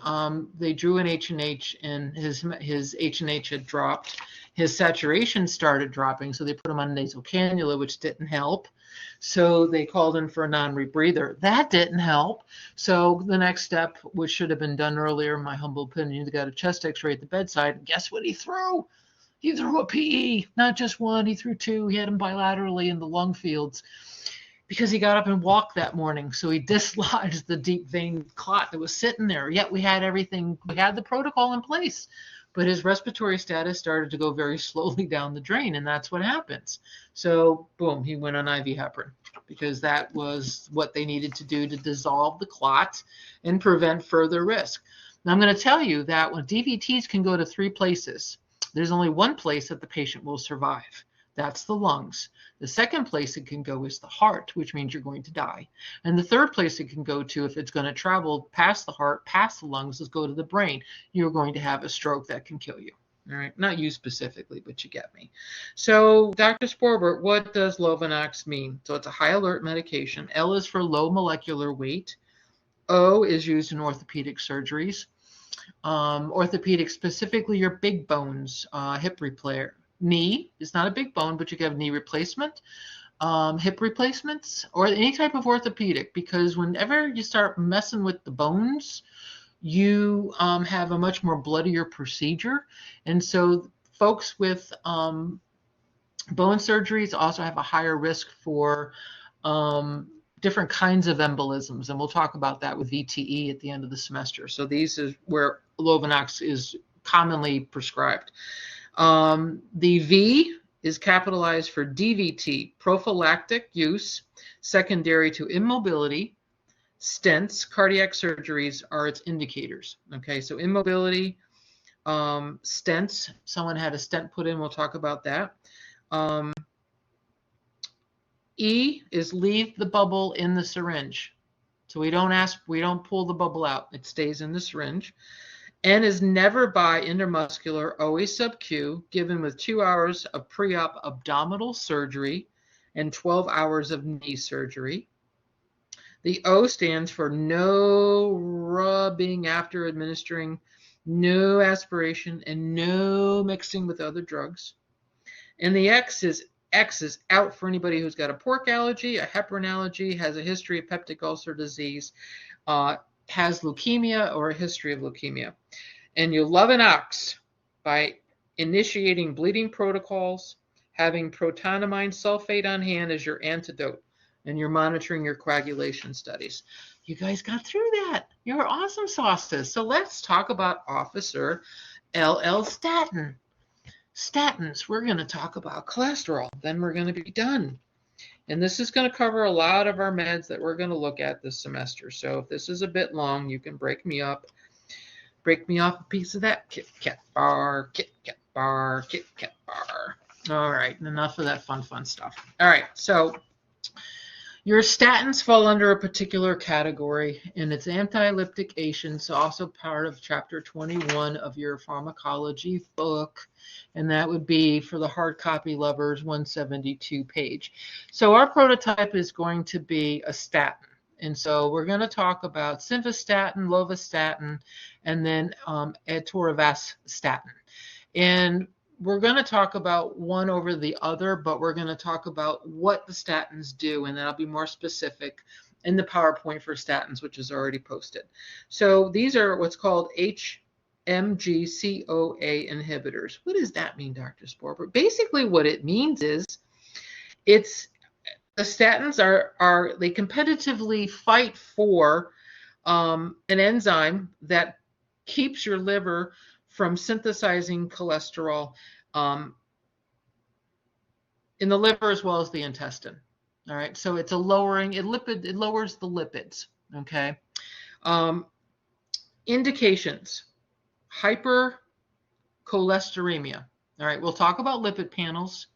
they drew an H&H and his H&H had dropped. His saturation started dropping, so they put him on nasal cannula, which didn't help. So they called in for a non-rebreather. That didn't help. So the next step, which should have been done earlier, in my humble opinion, they got a chest x-ray at the bedside. And guess what he threw? He threw a PE. Not just one, he threw two. He had them bilaterally in the lung fields because he got up and walked that morning. So he dislodged the deep vein clot that was sitting there. Yet we had everything. We had the protocol in place. But his respiratory status started to go very slowly down the drain, and that's what happens. So, boom, he went on IV heparin because that was what they needed to do to dissolve the clot and prevent further risk. Now, I'm going to tell you that when DVTs can go to 3 places, there's only one place that the patient will survive. That's the lungs. The second place it can go is the heart, which means you're going to die. And the third place it can go to, if it's going to travel past the heart, past the lungs, is go to the brain. You're going to have a stroke that can kill you. All right, not you specifically, but you get me. So, Dr. Sporbert, what does Lovenox mean? So it's a high alert medication. L is for low molecular weight. O is used in orthopedic surgeries. Orthopedic, specifically your big bones, hip repair. Knee is not a big bone, but you can have knee replacement, hip replacements, or any type of orthopedic, because whenever you start messing with the bones, you have a much more bloodier procedure. And so folks with bone surgeries also have a higher risk for different kinds of embolisms. And we'll talk about that with VTE at the end of the semester. So these is where Lovenox is commonly prescribed. The V is capitalized for DVT, prophylactic use, secondary to immobility. Stents, cardiac surgeries are its indicators. Okay, so immobility, stents, someone had a stent put in, we'll talk about that. E is leave the bubble in the syringe. So we don't pull the bubble out. It stays in the syringe. N is never by intramuscular, always sub-Q, given with 2 hours of pre-op abdominal surgery and 12 hours of knee surgery. The O stands for no rubbing after administering, no aspiration, and no mixing with other drugs. And the X is out for anybody who's got a pork allergy, a heparin allergy, has a history of peptic ulcer disease, has leukemia or a history of leukemia. And you love an ox by initiating bleeding protocols, having protonamine sulfate on hand as your antidote, and you're monitoring your coagulation studies. You guys got through that. You're awesome sauces. So let's talk about Officer LL Statin. Statins, we're going to talk about cholesterol. Then we're going to be done. And this is going to cover a lot of our meds that we're going to look at this semester. So if this is a bit long, you can break me up. Break me off a piece of that Kit Kat bar, Kit Kat bar, Kit Kat bar. All right, enough of that fun stuff. All right, so your statins fall under a particular category, and it's anti-elliptic agents, also part of chapter 21 of your pharmacology book, and that would be, for the hard copy lovers, 172 page. So our prototype is going to be a statin, and so we're going to talk about simvastatin, lovastatin, and then atorvastatin. And we're going to talk about one over the other, but we're going to talk about what the statins do, and then I'll be more specific in the PowerPoint for statins, which is already posted. So these are what's called HMG-CoA inhibitors. What does that mean, Dr. Sporber? Basically what it means is the statins they competitively fight for an enzyme that keeps your liver from synthesizing cholesterol in the liver as well as the intestine. All right, so it's it lowers the lipids. Okay, indications: hypercholesteremia. All right, we'll talk about lipid panels,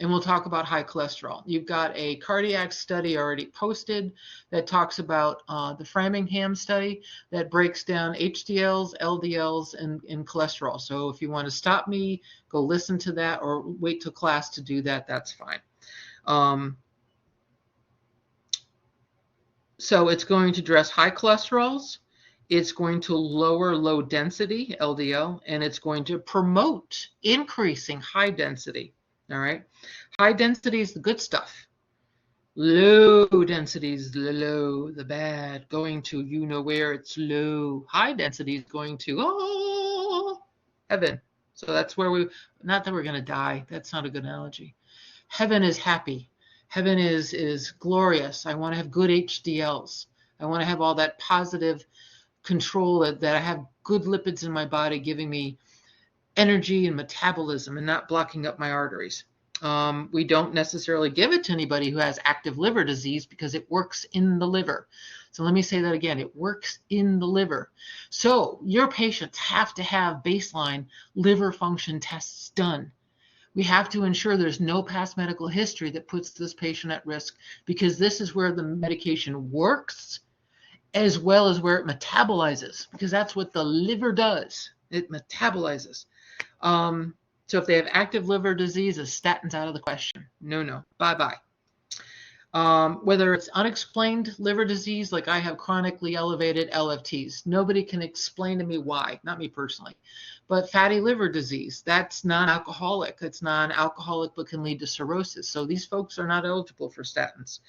and we'll talk about high cholesterol. You've got a cardiac study already posted that talks about the Framingham study that breaks down HDLs, LDLs, and cholesterol. So if you want to stop me, go listen to that, or wait till class to do that, that's fine. So it's going to address high cholesterols. It's going to lower low density, LDL, and it's going to promote increasing high density. All right. High density is the good stuff. Low density is the bad. Going to you know where, it's low. High density is going to heaven. So that's where not that we're going to die. That's not a good analogy. Heaven is happy. Heaven is glorious. I want to have good HDLs. I want to have all that positive control that I have good lipids in my body giving me energy and metabolism and not blocking up my arteries. We don't necessarily give it to anybody who has active liver disease because it works in the liver. So let me say that again. It works in the liver. So your patients have to have baseline liver function tests done. We have to ensure there's no past medical history that puts this patient at risk, because this is where the medication works as well as where it metabolizes, because that's what the liver does. It metabolizes. So if they have active liver disease, a statin's out of the question. No, bye-bye. Whether it's unexplained liver disease, like I have chronically elevated LFTs, nobody can explain to me why, not me personally. But fatty liver disease, that's non-alcoholic. It's non-alcoholic but can lead to cirrhosis. So these folks are not eligible for statins.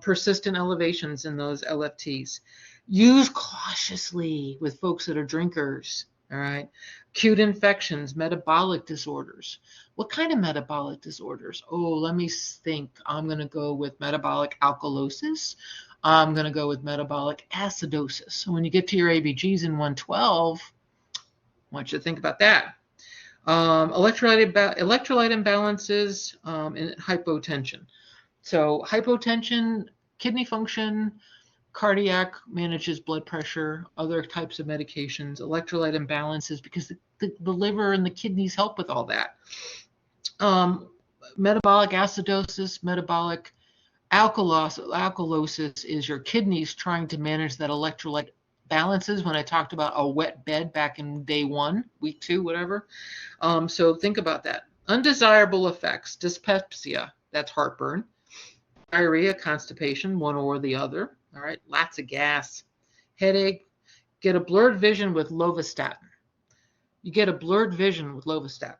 Persistent elevations in those LFTs. Use cautiously with folks that are drinkers. All right. Acute infections, metabolic disorders. What kind of metabolic disorders? Oh, let me think. I'm going to go with metabolic alkalosis. I'm going to go with metabolic acidosis. So when you get to your ABGs in 112, want you to think about that. Electrolyte imbalances and hypotension. So hypotension, kidney function, cardiac manages blood pressure, other types of medications, electrolyte imbalances because the liver and the kidneys help with all that. Metabolic acidosis, metabolic alkalosis is your kidneys trying to manage that electrolyte balances when I talked about a wet bed back in day 1, week 2, whatever. So think about that. Undesirable effects, dyspepsia, that's heartburn, diarrhea, constipation, one or the other. All right, lots of gas, headache, get a blurred vision with lovastatin. You get a blurred vision with lovastatin.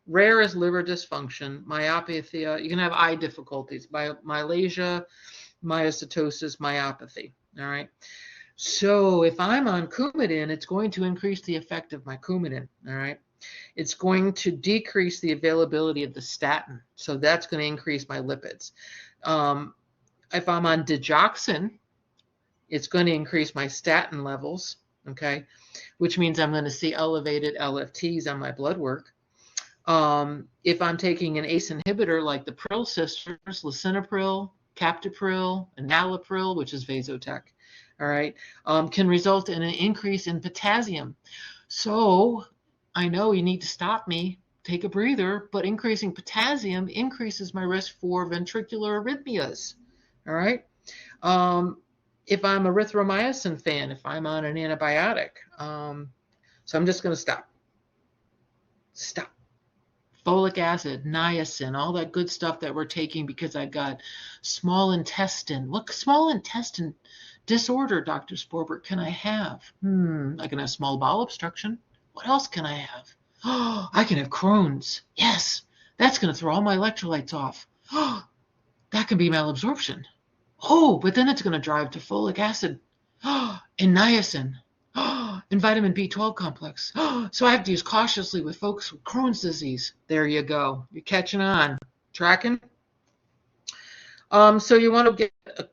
Rare is liver dysfunction, myopathy. You can have eye difficulties, myalgia, myasitosis, myopathy. All right. So if I'm on Coumadin, it's going to increase the effect of my Coumadin. All right. It's going to decrease the availability of the statin. So that's going to increase my lipids. If I'm on digoxin, it's going to increase my statin levels. Okay. Which means I'm going to see elevated LFTs on my blood work. If I'm taking an ACE inhibitor like the Pril sisters, lisinopril, captopril, enalapril, which is Vasotec, all right, can result in an increase in potassium. So I know you need to stop me, take a breather, but increasing potassium increases my risk for ventricular arrhythmias, all right? If I'm a erythromycin fan, if I'm on an antibiotic, so I'm just going to stop. Stop. Folic acid, niacin, all that good stuff that we're taking because I got small intestine. What small intestine disorder, Dr. Sporbert, can I have? I can have small bowel obstruction. What else can I have? Oh, I can have Crohn's. Yes, that's going to throw all my electrolytes off. Oh, that can be malabsorption. Oh, but then it's going to drive to folic acid and niacin and vitamin B12 complex. So I have to use cautiously with folks with Crohn's disease. There you go. You're catching on. Tracking? So you want to get,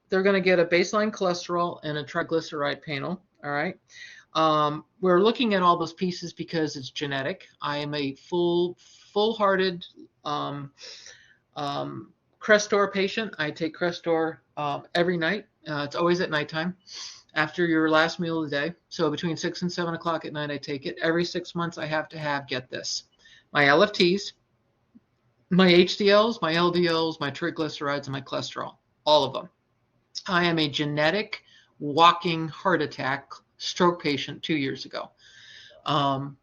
they're going to get a baseline cholesterol and a triglyceride panel. All right. We're looking at all those pieces because it's genetic. I am a full-hearted Crestor patient. I take Crestor every night. It's always at nighttime after your last meal of the day. So between 6 and 7 o'clock at night, I take it. Every 6 months, I have to have, get this, my LFTs, my HDLs, my LDLs, my triglycerides, and my cholesterol, all of them. I am a genetic walking heart attack stroke patient 2 years ago.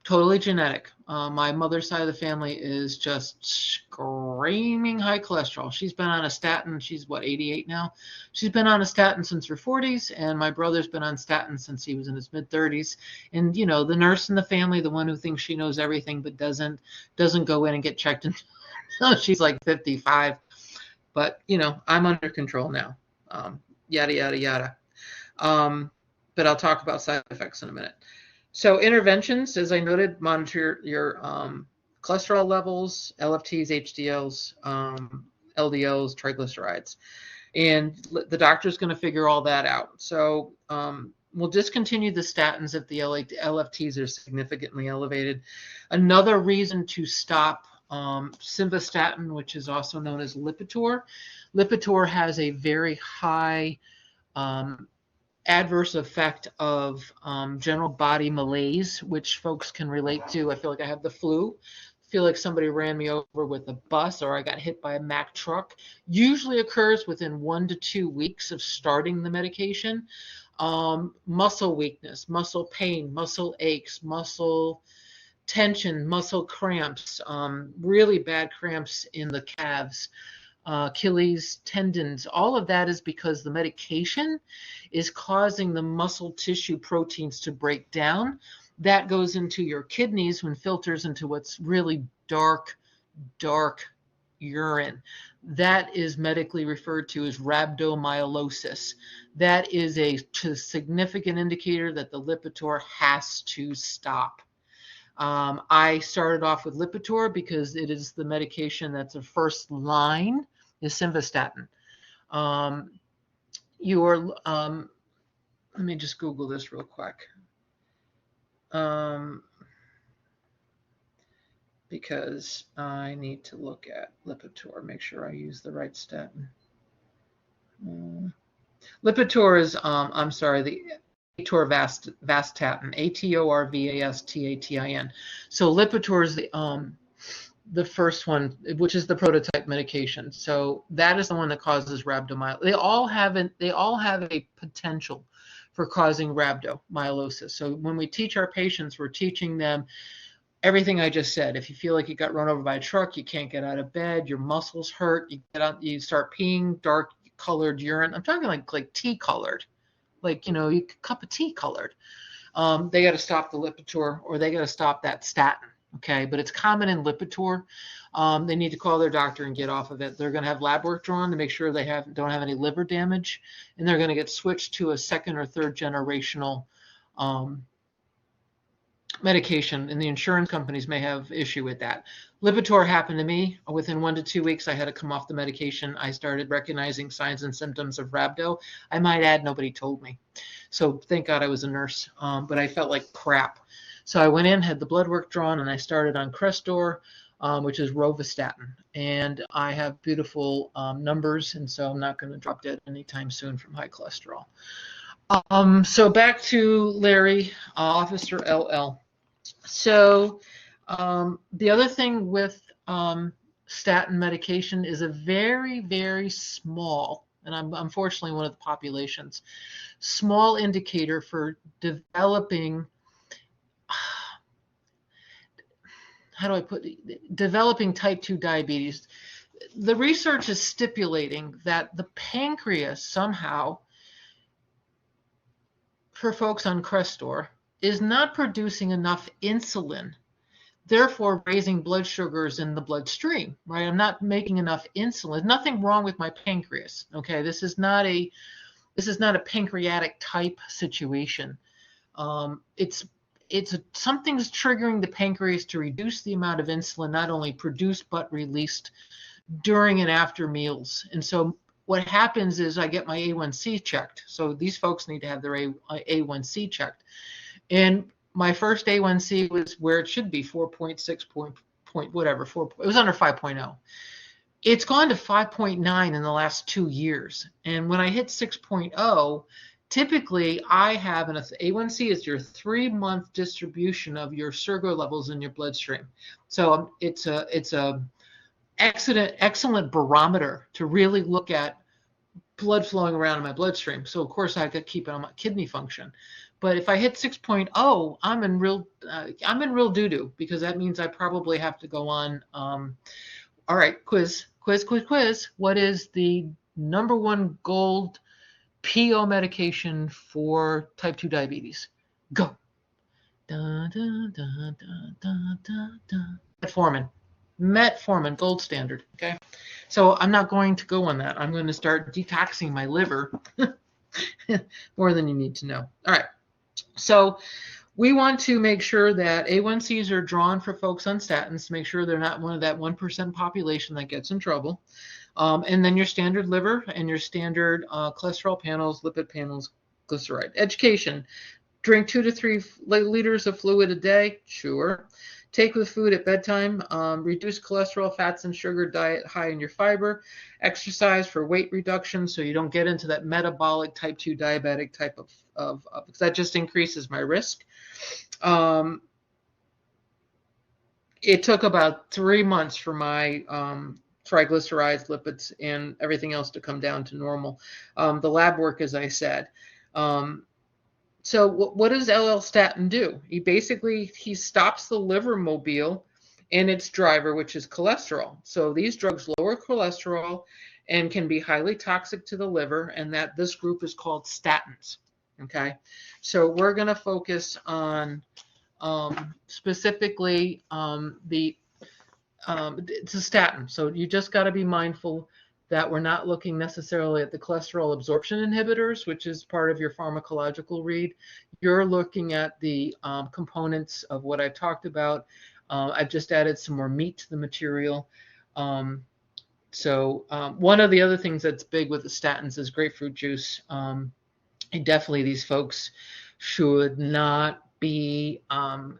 Totally genetic. My mother's side of the family is just screaming high cholesterol. She's been on a statin. She's what, 88 now? She's been on a statin since her 40s, and my brother's been on statin since he was in his mid 30s. And you know, the nurse in the family, the one who thinks she knows everything but doesn't go in and get checked until she's like 55. But you know, I'm under control now. Yada yada yada. But I'll talk about side effects in a minute. So interventions, as I noted, monitor your cholesterol levels, LFTs, HDLs, LDLs, triglycerides. And the doctor's going to figure all that out. So we'll discontinue the statins if the LFTs are significantly elevated. Another reason to stop simvastatin, which is also known as Lipitor. Lipitor has a very high adverse effect of general body malaise, which folks can relate to. I feel like I have the flu. I feel like somebody ran me over with a bus, or I got hit by a Mack truck. Usually occurs within 1 to 2 weeks of starting the medication. Muscle weakness, muscle pain, muscle aches, muscle tension, muscle cramps, really bad cramps in the calves. Achilles tendons, all of that is because the medication is causing the muscle tissue proteins to break down. That goes into your kidneys and filters into what's really dark urine. That is medically referred to as rhabdomyolysis. That is a significant indicator that the Lipitor has to stop. I started off with Lipitor because it is the medication that's a first line is simvastatin. Let me just Google this real quick. because I need to look at Lipitor, make sure I use the right statin. Lipitor is, I'm sorry, the atorvastatin, Atorvastatin. So Lipitor is the first one, which is the prototype medication. So that is the one that causes rhabdomyolysis. They all have a potential for causing rhabdomyolysis. So when we teach our patients, we're teaching them everything I just said. If you feel like you got run over by a truck, you can't get out of bed, your muscles hurt, you get out, you start peeing dark colored urine. I'm talking like tea colored, like, a cup of tea colored. They got to stop the Lipitor, or they got to stop that statin. Okay, but it's common in Lipitor. They need to call their doctor and get off of it. They're going to have lab work drawn to make sure they don't have any liver damage, and they're going to get switched to a second or third generational medication, and the insurance companies may have issue with that. Lipitor happened to me. Within 1 to 2 weeks, I had to come off the medication. I started recognizing signs and symptoms of rhabdo. I might add, nobody told me. So thank God I was a nurse, but I felt like crap. So I went in, had the blood work drawn, and I started on Crestor, which is rovastatin. And I have beautiful numbers, and so I'm not going to drop dead anytime soon from high cholesterol. So back to Larry, Officer LL. So the other thing with statin medication is a very, very small, and I'm unfortunately one of the populations, small indicator for developing, how do I put it, developing type 2 diabetes. The research is stipulating that the pancreas somehow, for folks on Crestor, is not producing enough insulin, therefore raising blood sugars in the bloodstream, right? I'm not making enough insulin. Nothing wrong with my pancreas, okay? This is not a pancreatic type situation. Something's triggering the pancreas to reduce the amount of insulin not only produced but released during and after meals. And so what happens is I get my A1C checked. So these folks need to have their A1C checked. And my first A1C was where it should be, 4.6 whatever, it was under 5.0. It's gone to 5.9 in the last 2 years. And when I hit 6.0, typically I have an A1C is your 3-month distribution of your sugar levels in your bloodstream. So it's a excellent barometer to really look at blood flowing around in my bloodstream. So of course I could keep it on my kidney function. But if I hit 6.0, I'm in real doo-doo, because that means I probably have to go on. All right, quiz. What is the #1 gold PO medication for type 2 diabetes? Go. Metformin, gold standard. Okay. So I'm not going to go on that. I'm going to start detoxing my liver more than you need to know. All right. So we want to make sure that A1Cs are drawn for folks on statins to make sure they're not one of that 1% population that gets in trouble. And then your standard liver and your standard cholesterol panels, lipid panels, glyceride. Education. Drink 2 to 3 liters of fluid a day. Sure. Take with food at bedtime. Reduce cholesterol, fats, and sugar diet high in your fiber. Exercise for weight reduction so you don't get into that metabolic type 2 diabetic type of because that just increases my risk. It took about 3 months for my triglycerides, lipids, and everything else to come down to normal. The lab work, as I said. So what does LL statin do? He stops the liver mobile and its driver, which is cholesterol. So these drugs lower cholesterol and can be highly toxic to the liver, and that this group is called statins. Okay, so we're going to focus on specifically it's a statin. So you just got to be mindful that we're not looking necessarily at the cholesterol absorption inhibitors, which is part of your pharmacological read. You're looking at the components of what I've talked about. I've just added some more meat to the material. One of the other things that's big with the statins is grapefruit juice. And definitely these folks should not be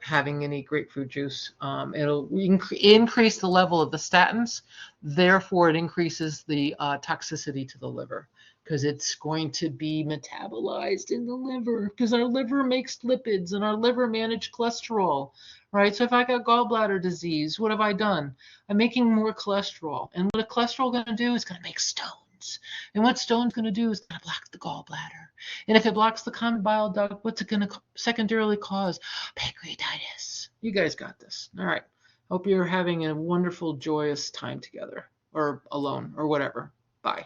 having any grapefruit juice. It'll increase the level of the statins. Therefore, it increases the toxicity to the liver because it's going to be metabolized in the liver because our liver makes lipids and our liver manages cholesterol, right? So if I got gallbladder disease, what have I done? I'm making more cholesterol. And what a cholesterol going to do is going to make stones. And what stone's going to do is going to block the gallbladder. And if it blocks the common bile duct, what's it going to secondarily cause? Pancreatitis. You guys got this. All right. Hope you're having a wonderful, joyous time together or alone or whatever. Bye.